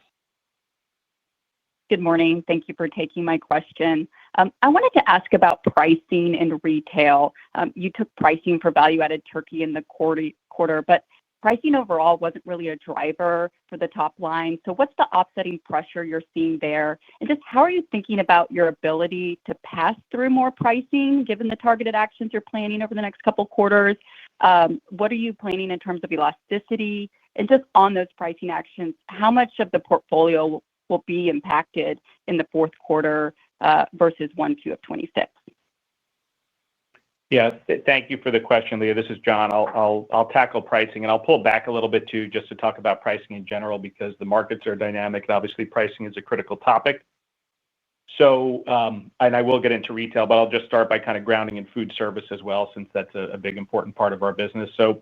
Good morning. Thank you for taking my question. I wanted to ask about pricing in retail. You took pricing for value-added turkey in the quarter, but pricing overall wasn't really a driver for the top line. So what's the offsetting pressure you're seeing there? And just how are you thinking about your ability to pass through more pricing given the targeted actions you're planning over the next couple quarters? What are you planning in terms of elasticity? And just on those pricing actions, how much of the portfolio will be impacted in the fourth quarter versus 1Q of 2026? Yeah, thank you for the question, Leah. This is John. I'll tackle pricing, and I'll pull back a little bit too, just to talk about pricing in general, because the markets are dynamic, and obviously pricing is a critical topic. So, and I will get into retail, but I'll just start by kind of grounding in food service as well, since that's a big important part of our business. So,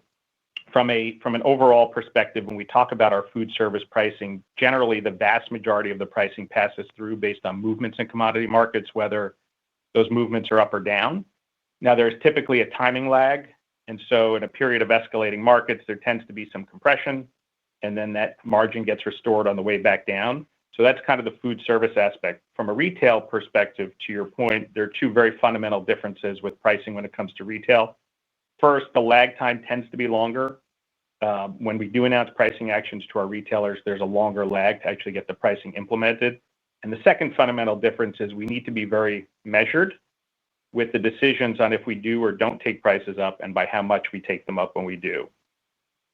from an overall perspective, when we talk about our food service pricing, generally the vast majority of the pricing passes through based on movements in commodity markets, whether those movements are up or down. Now, there's typically a timing lag, and so in a period of escalating markets, there tends to be some compression, and then that margin gets restored on the way back down. So that's kind of the food service aspect. From a retail perspective, to your point, there are two very fundamental differences with pricing when it comes to retail. First, the lag time tends to be longer. When we do announce pricing actions to our retailers, there's a longer lag to actually get the pricing implemented. And the second fundamental difference is we need to be very measured with the decisions on if we do or don't take prices up and by how much we take them up when we do.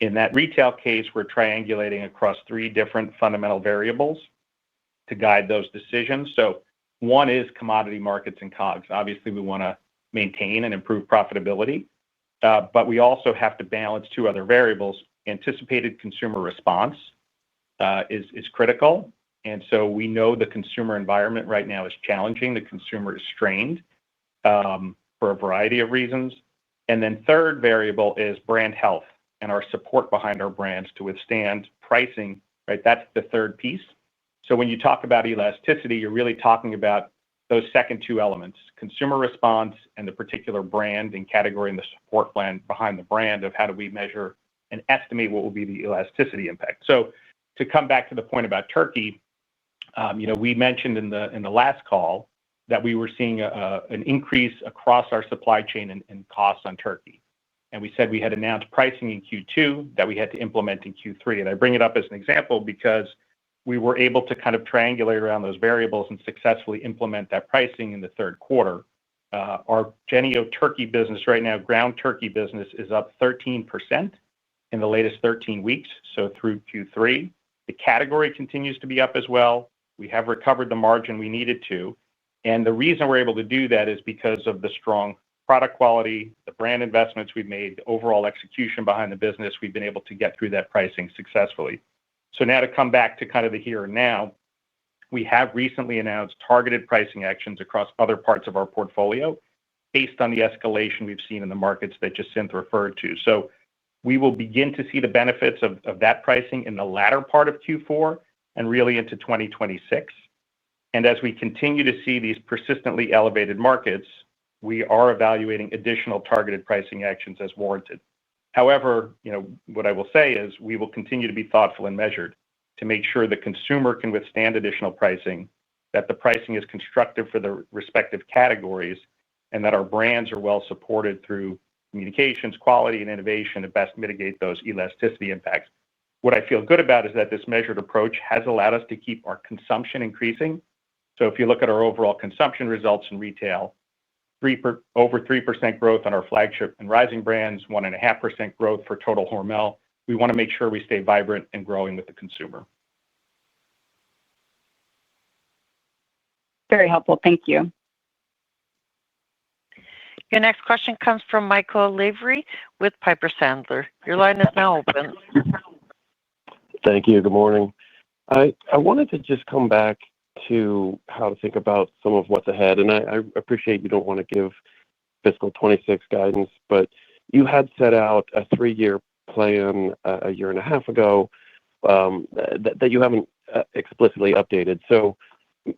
In that retail case, we're triangulating across three different fundamental variables to guide those decisions. So one is commodity markets and COGS. Obviously, we want to maintain and improve profitability, but we also have to balance two other variables. Anticipated consumer response is critical. And so we know the consumer environment right now is challenging. The consumer is strained for a variety of reasons. And then third variable is brand health and our support behind our brands to withstand pricing, right? That's the third piece. So when you talk about elasticity, you're really talking about those second two elements, consumer response and the particular brand and category and the support plan behind the brand of how do we measure and estimate what will be the elasticity impact. So to come back to the point about turkey, we mentioned in the last call that we were seeing an increase across our supply chain and costs on turkey. And we said we had announced pricing in Q2 that we had to implement in Q3. And I bring it up as an example because we were able to kind of triangulate around those variables and successfully implement that pricing in the third quarter. Our Jennie-O turkey business right now, ground turkey business, is up 13% in the latest 13 weeks, so through Q3. The category continues to be up as well. We have recovered the margin we needed to. And the reason we're able to do that is because of the strong product quality, the brand investments we've made, the overall execution behind the business. We've been able to get through that pricing successfully. So now to come back to kind of the here and now, we have recently announced targeted pricing actions across other parts of our portfolio based on the escalation we've seen in the markets that Jacinth referred to. So we will begin to see the benefits of that pricing in the latter part of Q4 and really into 2026. And as we continue to see these persistently elevated markets, we are evaluating additional targeted pricing actions as warranted. However, what I will say is we will continue to be thoughtful and measured to make sure the consumer can withstand additional pricing, that the pricing is constructive for the respective categories, and that our brands are well supported through communications, quality, and innovation to best mitigate those elasticity impacts. What I feel good about is that this measured approach has allowed us to keep our consumption increasing. So if you look at our overall consumption results in retail, over 3% growth on our flagship and rising brands, 1.5% growth for total Hormel. We want to make sure we stay vibrant and growing with the consumer. Very helpful. Thank you. Your next question comes from Michael Lavery with Piper Sandler. Your line is now open. Thank you. Good morning. I wanted to just come back to how to think about some of what's ahead. And I appreciate you don't want to give fiscal 26 guidance, but you had set out a 3-year plan a year and a half ago that you haven't explicitly updated. So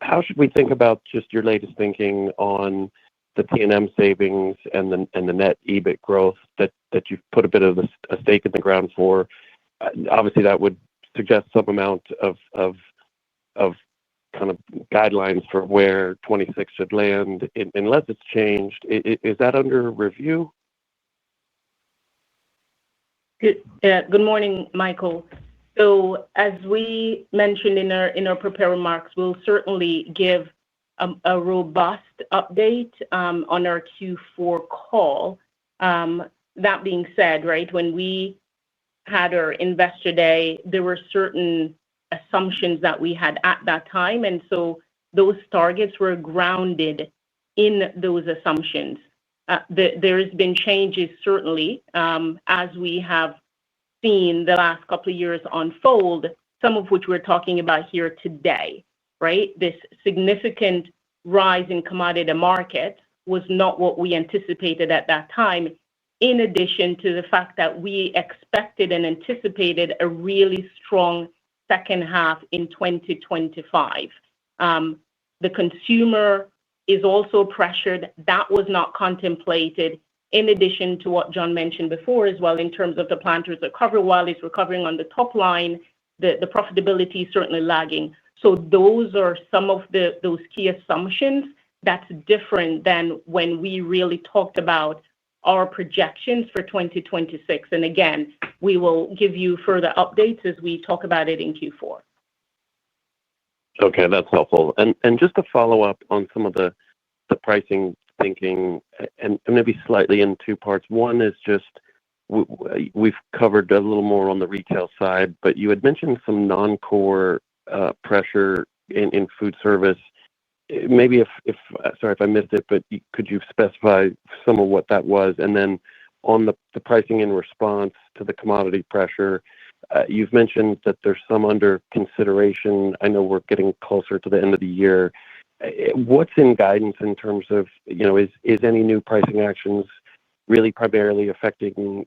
how should we think about just your latest thinking on the P&M savings and the net EBIT growth that you've put a bit of a stake in the ground for? Obviously, that would suggest some amount of kind of guidelines for where 26 should land, unless it's changed. Is that under review? Good morning, Michael. So as we mentioned in our prepared remarks, we'll certainly give a robust update on our Q4 call. That being said, right, when we had our investor day, there were certain assumptions that we had at that time. And so those targets were grounded in those assumptions. There has been changes, certainly, as we have seen the last couple of years unfold, some of which we're talking about here today, right? This significant rise in commodity market was not what we anticipated at that time, in addition to the fact that we expected and anticipated a really strong second half in 2025. The consumer is also pressured. That was not contemplated, in addition to what John mentioned before as well, in terms of the Planters recovery. While it's recovering on the top line, the profitability is certainly lagging. So those are some of those key assumptions that's different than when we really talked about our projections for 2026. And again, we will give you further updates as we talk about it in Q4. Okay, that's helpful. And just to follow up on some of the pricing thinking, and maybe slightly in two parts. One is just we've covered a little more on the retail side, but you had mentioned some non-core pressure in food service. Maybe sorry if I missed it, but could you specify some of what that was? And then on the pricing in response to the commodity pressure, you've mentioned that there's some under consideration. I know we're getting closer to the end of the year. What's in guidance in terms of, is any new pricing actions really primarily affecting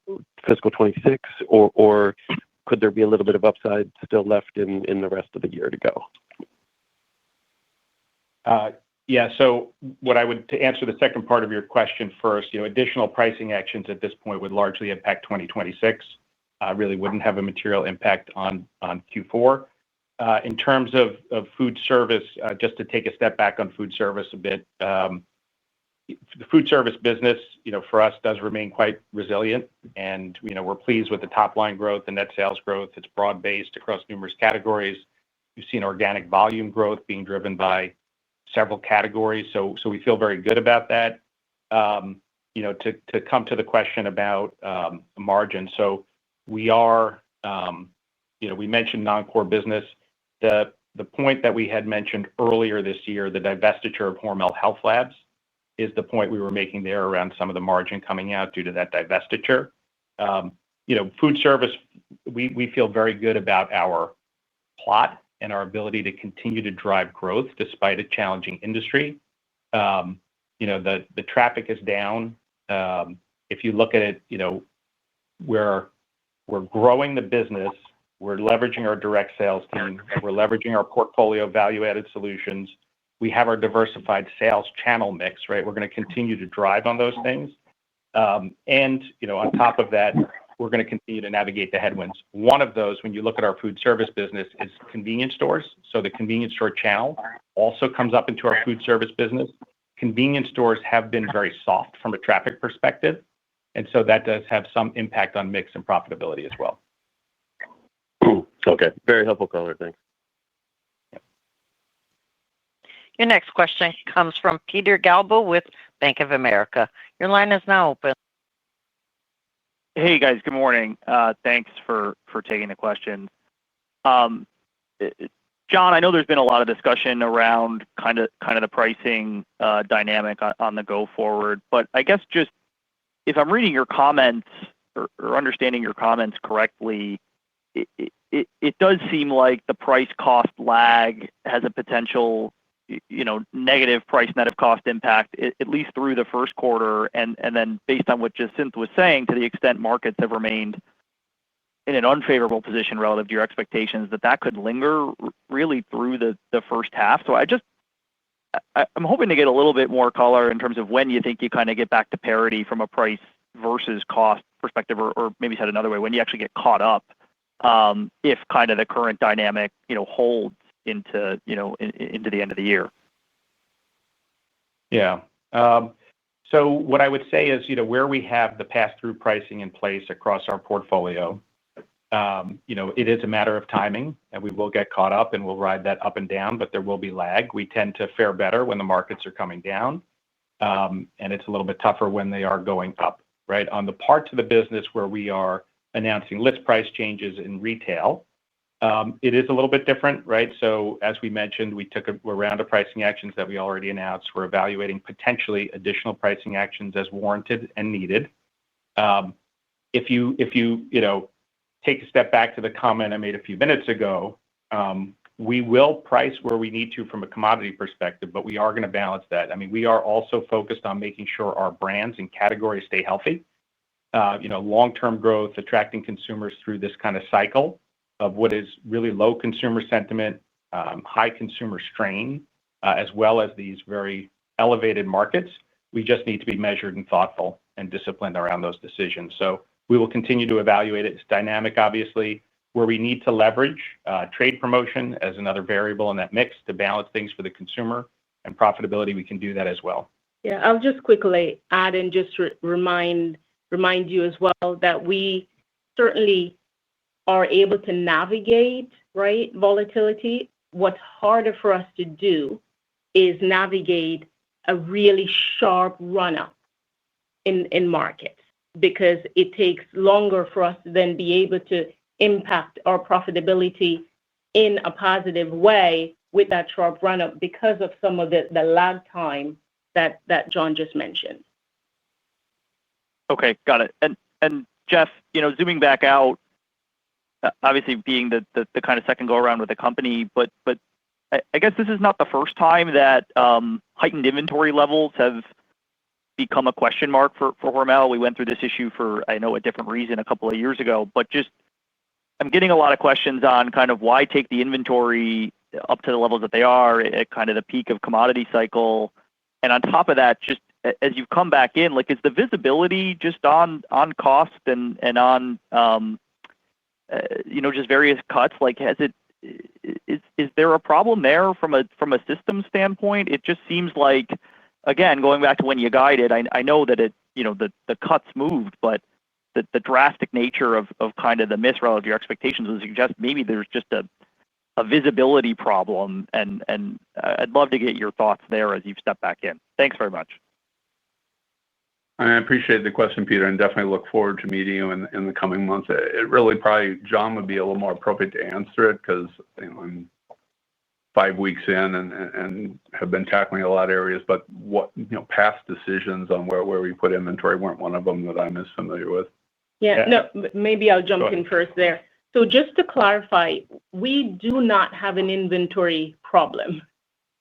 fiscal 26, or could there be a little bit of upside still left in the rest of the year to go? Yeah. So to answer the second part of your question first, additional pricing actions at this point would largely impact 2026. Really wouldn't have a material impact on Q4. In terms of food service, just to take a step back on food service a bit, the food service business, for us does remain quite resilient. And, we're pleased with the top line growth and net sales growth. It's broad-based across numerous categories. We've seen organic volume growth being driven by several categories. So we feel very good about that. To come to the question about margin. So we mentioned non-core business. The point that we had mentioned earlier this year, the divestiture of Hormel Health Labs, is the point we were making there around some of the margin coming out due to that divestiture. Food service, we feel very good about our plot and our ability to continue to drive growth despite a challenging industry. The traffic is down. If you look at it, we're growing the business. We're leveraging our direct sales team. We're leveraging our portfolio of value-added solutions. We have our diversified sales channel mix, right? We're going to continue to drive on those things. On top of that, we're going to continue to navigate the headwinds. One of those, when you look at our food service business, is convenience stores. So the convenience store channel also comes up into our food service business. Convenience stores have been very soft from a traffic perspective. And so that does have some impact on mix and profitability as well. Okay. Very helpful color. Thanks. Your next question comes from Peter Galbo with Bank of America. Your line is now open. Hey, guys. Good morning. Thanks for taking the question. John, I know there's been a lot of discussion around kind of the pricing dynamic on the go forward. But I guess just if I'm reading your comments or understanding your comments correctly, it does seem like the price cost lag has a potential negative price net of cost impact, at least through the first quarter. And then based on what Jacinth was saying, to the extent markets have remained in an unfavorable position relative to your expectations, that could linger really through the first half. So I'm hoping to get a little bit more color in terms of when you think you kind of get back to parity from a price versus cost perspective, or maybe said another way, when you actually get caught up, if kind of the current dynamic holds into the end of the year. Yeah. So what I would say is, where we have the pass-through pricing in place across our portfolio, it is a matter of timing, and we will get caught up and we'll ride that up and down, but there will be lag. We tend to fare better when the markets are coming down, and it's a little bit tougher when they are going up, right? On the parts of the business where we are announcing list price changes in retail, it is a little bit different, right? So as we mentioned, we took a round of pricing actions that we already announced. We're evaluating potentially additional pricing actions as warranted and needed. If you take a step back to the comment I made a few minutes ago, we will price where we need to from a commodity perspective, but we are going to balance that. I mean, we are also focused on making sure our brands and categories stay healthy. Long-term growth, attracting consumers through this kind of cycle of what is really low consumer sentiment, high consumer strain, as well as these very elevated markets. We just need to be measured and thoughtful and disciplined around those decisions. So we will continue to evaluate it. It's dynamic, obviously, where we need to leverage trade promotion as another variable in that mix to balance things for the consumer and profitability. We can do that as well. Yeah, I'll just quickly add and just remind you as well that we certainly are able to navigate, right, volatility. What's harder for us to do is navigate a really sharp run-up in markets, because it takes longer for us to then be able to impact our profitability in a positive way with that sharp run-up because of some of the lag time that John just mentioned. Okay, got it. And Jeff, zooming back out, obviously being the kind of second go around with the company, but I guess this is not the first time that heightened inventory levels have become a question mark for Hormel. We went through this issue for, I know, a different reason a couple of years ago, but just I'm getting a lot of questions on kind of why take the inventory up to the levels that they are at kind of the peak of commodity cycle. And on top of that, just as you've come back in, is the visibility just on cost and on, just various cuts, is there a problem there from a system standpoint? It just seems like, again, going back to when you guided, I know that the cuts moved, but the drastic nature of kind of the miss relative to your expectations would suggest maybe there's just a visibility problem, and I'd love to get your thoughts there as you've stepped back in. Thanks very much. I appreciate the question, Peter, and definitely look forward to meeting you in the coming months. It really probably, John would be a little more appropriate to answer it because I'm 5 weeks in and have been tackling a lot of areas, but past decisions on where we put inventory weren't one of them that I'm as familiar with. Yeah, no, maybe I'll jump in first there. So just to clarify, we do not have an inventory problem.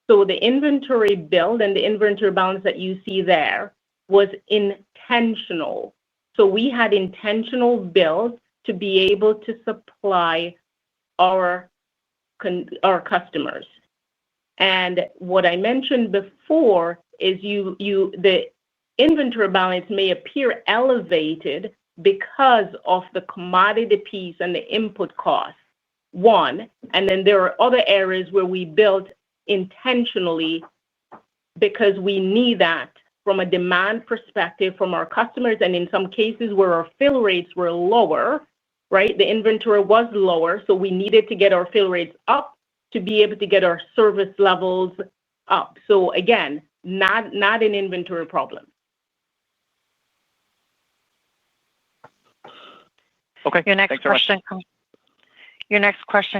So the inventory build and the inventory balance that you see there was intentional. So we had intentional builds to be able to supply our customers. And what I mentioned before is the inventory balance may appear elevated because of the commodity piece and the input costs. One, and then there are other areas where we built intentionally because we need that from a demand perspective from our customers, and in some cases where our fill rates were lower, right? The inventory was lower, so we needed to get our fill rates up to be able to get our service levels up. So again, not an inventory problem. Okay. Your next question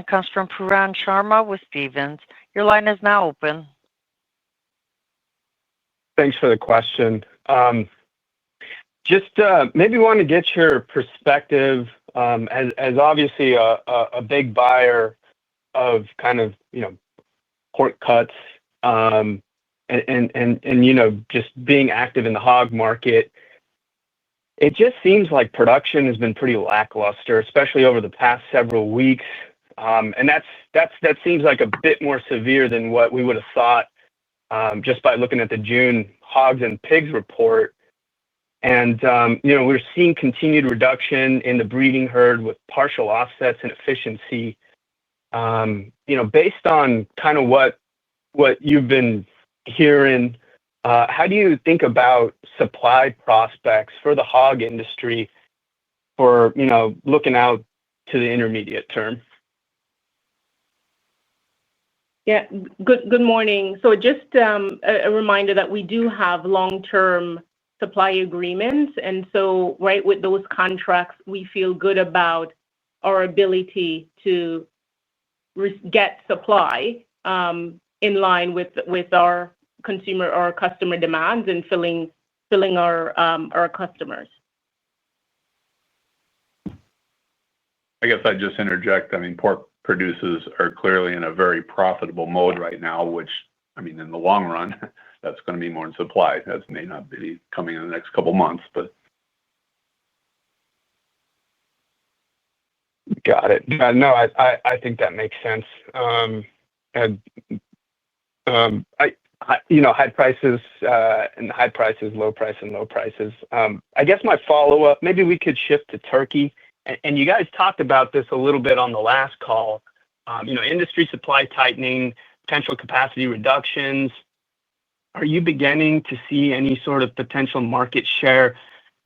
comes from Pooran Sharma with Stephens. Your line is now open. Thanks for the question. Just maybe want to get your perspective as obviously a big buyer of kind of pork cuts and just being active in the hog market. It just seems like production has been pretty lackluster, especially over the past several weeks, and that seems like a bit more severe than what we would have thought just by looking at the June hogs and pigs report. And we're seeing continued reduction in the breeding herd with partial offsets and efficiency. Based on kind of what you've been hearing, how do you think about supply prospects for the hog industry for looking out to the intermediate term? Yeah, good morning. So just a reminder that we do have long-term supply agreements, and so right with those contracts, we feel good about our ability to get supply in line with our customer demands and filling our customers. I guess I'd just interject. I mean, pork producers are clearly in a very profitable mode right now, which, I mean, in the long run, that's going to be more in supply. That may not be coming in the next couple months, but. Got it. No, I think that makes sense. High prices and high prices, low price and low prices. I guess my follow-up, maybe we could shift to turkey. And you guys talked about this a little bit on the last call. Industry supply tightening, potential capacity reductions. Are you beginning to see any sort of potential market share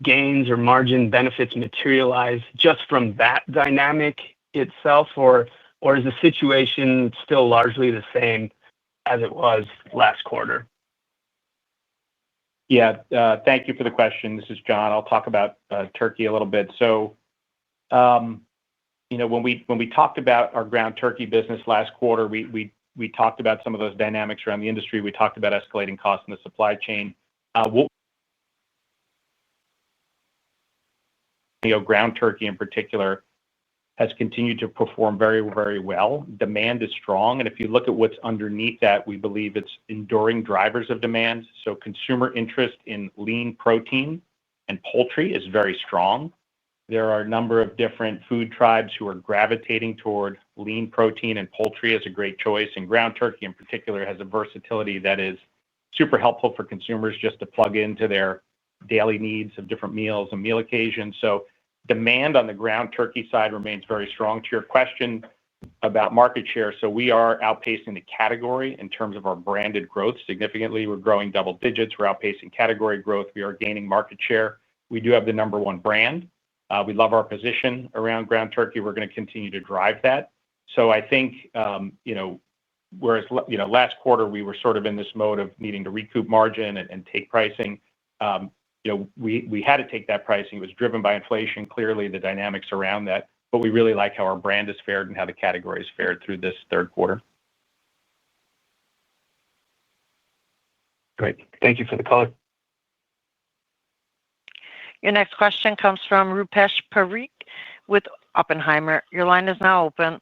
gains or margin benefits materialize just from that dynamic itself, or is the situation still largely the same as it was last quarter? Yeah, thank you for the question. This is John. I'll talk about turkey a little bit. So, when we talked about our ground turkey business last quarter, we talked about some of those dynamics around the industry. We talked about escalating costs in the supply chain. Ground turkey in particular has continued to perform very, very well. Demand is strong, and if you look at what's underneath that, we believe it's enduring drivers of demand. So consumer interest in lean protein and poultry is very strong. There are a number of different food tribes who are gravitating toward lean protein and poultry as a great choice, and ground turkey in particular has a versatility that is super helpful for consumers just to plug into their daily needs of different meals and meal occasions. So demand on the ground turkey side remains very strong. To your question, about market share. We are outpacing the category in terms of our branded growth significantly. We're growing double digits. We're outpacing category growth. We are gaining market share. We do have the number one brand. We love our position around ground turkey. We're going to continue to drive that. I think, whereas last quarter we were sort of in this mode of needing to recoup margin and take pricing, we had to take that pricing. It was driven by inflation, clearly the dynamics around that. We really like how our brand has fared and how the category has fared through this third quarter. Great. Thank you for the color. Your next question comes from Rupesh Parikh with Oppenheimer. Your line is now open.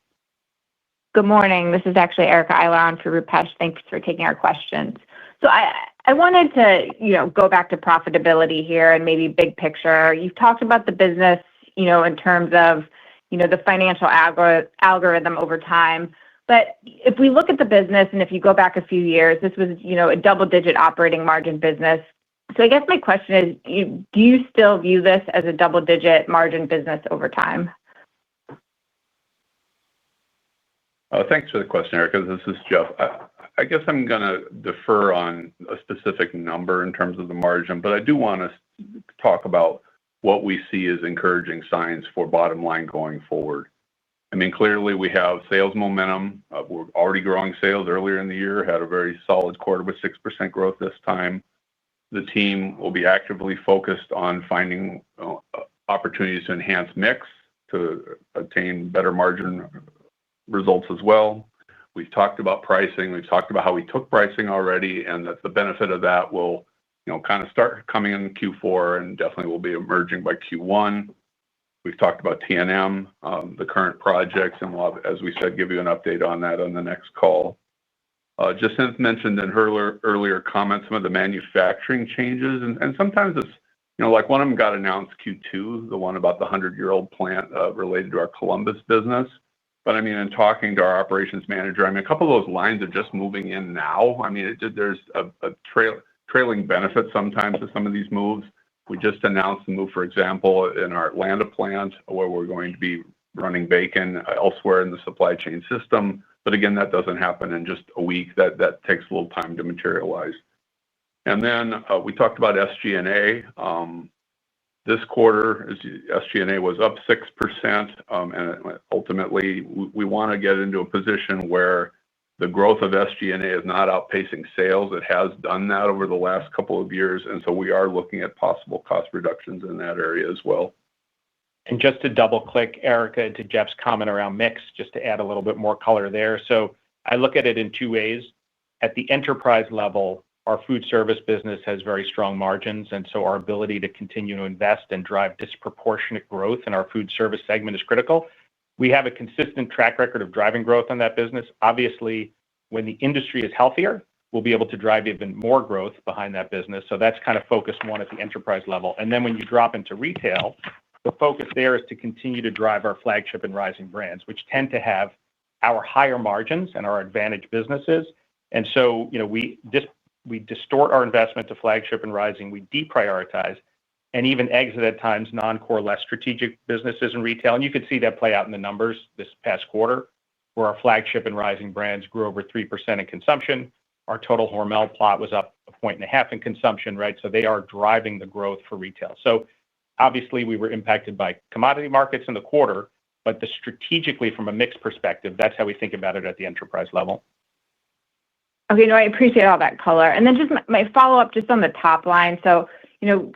Good morning. This is actually Erica Eiler for Rupesh. Thanks for taking our questions. I wanted to go back to profitability here and maybe big picture. You've talked about the business in terms of the financial algorithm over time. If we look at the business and if you go back a few years, this was a double-digit operating margin business. I guess my question is, do you still view this as a double-digit margin business over time? Thanks for the question, Erica. This is Jeff. I guess I'm going to defer on a specific number in terms of the margin, but I do want to talk about what we see as encouraging signs for bottom line going forward. I mean, clearly we have sales momentum. We're already growing sales earlier in the year, had a very solid quarter with 6% growth this time. The team will be actively focused on finding opportunities to enhance mix to attain better margin results as well. We've talked about pricing. We've talked about how we took pricing already and that the benefit of that will kind of start coming in Q4 and definitely will be emerging by Q1. We've talked about T&M, the current projects, and we'll, as we said, give you an update on that on the next call. Just as mentioned in her earlier comments, some of the manufacturing changes, and sometimes it's, like one of them got announced Q2, the one about the 100-year-old plant related to our Columbus business. I mean, in talking to our operations manager, a couple of those lines are just moving in now. There's a trailing benefit sometimes to some of these moves. We just announced the move, for example, in our Atlanta plant where we're going to be running bacon elsewhere in the supply chain system. Again, that doesn't happen in just a week. That takes a little time to materialize. Then we talked about SG&A. This quarter, SG&A was up 6%. And ultimately, we want to get into a position where the growth of SG&A is not outpacing sales. It has done that over the last couple of years. We are looking at possible cost reductions in that area as well. Just to double-click, Erica, to Jeff's comment around mix, just to add a little bit more color there. I look at it in two ways. At the enterprise level, our food service business has very strong margins, and our ability to continue to invest and drive disproportionate growth in our food service segment is critical. We have a consistent track record of driving growth on that business. Obviously, when the industry is healthier, we'll be able to drive even more growth behind that business. That's kind of focus one at the enterprise level. When you drop into retail, the focus there is to continue to drive our flagship and rising brands, which tend to have our higher margins and our advantage businesses. We distort our investment to flagship and rising. We deprioritize and even exit at times non-core, less strategic businesses in retail. You could see that play out in the numbers this past quarter, where our flagship and rising brands grew over 3% in consumption. Our total Hormel plot was up 1.5 points in consumption, right? They are driving the growth for retail. Obviously, we were impacted by commodity markets in the quarter, but strategically, from a mix perspective, that's how we think about it at the enterprise level. Okay, no, I appreciate all that color. Just my follow-up just on the top line.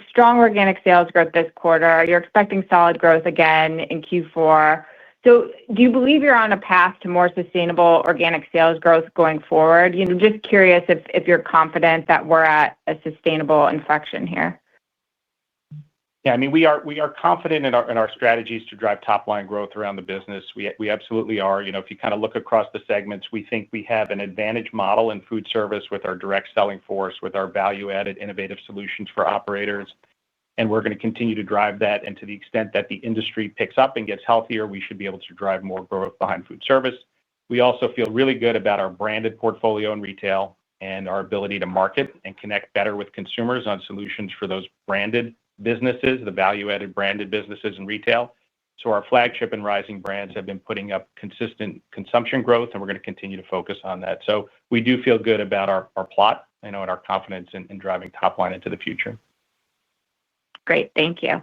Strong organic sales growth this quarter. You're expecting solid growth again in Q4. Do you believe you're on a path to more sustainable organic sales growth going forward? Just curious if you're confident that we're at a sustainable inflection here. Yeah, we are confident in our strategies to drive top-line growth around the business. We absolutely are. If you kind of look across the segments, we think we have an advantage model in food service with our direct selling force, with our value-added innovative solutions for operators. We're going to continue to drive that. To the extent that the industry picks up and gets healthier, we should be able to drive more growth behind food service. We also feel really good about our branded portfolio in retail and our ability to market and connect better with consumers on solutions for those branded businesses, the value-added branded businesses in retail. Our flagship and rising brands have been putting up consistent consumption growth, and we're going to continue to focus on that. We do feel good about our plot, and our confidence in driving top line into the future. Great. Thank you.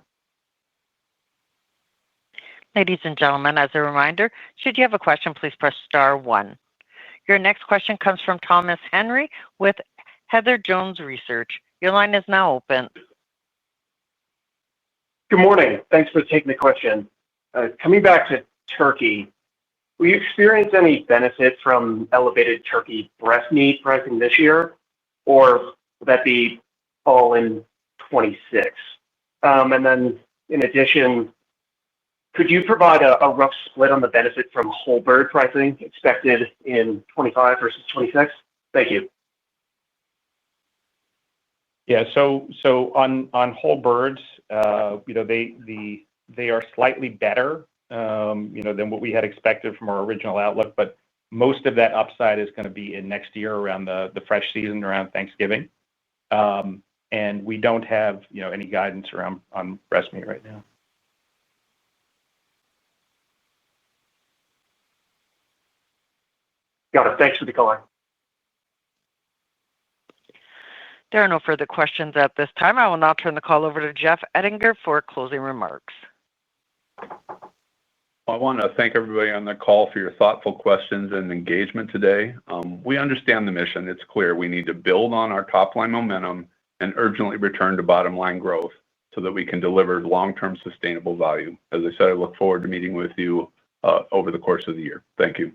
Ladies and gentlemen, as a reminder, should you have a question, please press star one. Your next question comes from Thomas Henry with Heather Jones Research. Your line is now open. Good morning. Thanks for taking the question. Coming back to turkey, will you experience any benefit from elevated turkey breast meat pricing this year, or will that be all in 2026? In addition, could you provide a rough split on the benefit from whole bird pricing expected in 2025 versus 2026? Thank you. Yeah. On whole birds, they are slightly better than what we had expected from our original outlook, but most of that upside is going to be in next year around the fresh season around Thanksgiving. We don't have any guidance on breast meat right now. Got it. Thanks for the call. There are no further questions at this time. I will now turn the call over to Jeff Ettinger for closing remarks. I want to thank everybody on the call for your thoughtful questions and engagement today. We understand the mission. It's clear we need to build on our top-line momentum and urgently return to bottom-line growth so that we can deliver long-term sustainable value. As I said, I look forward to meeting with you over the course of the year. Thank you.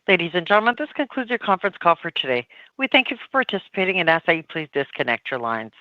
Ladies and gentlemen, this concludes your conference call for today. We thank you for participating and ask that you please disconnect your lines.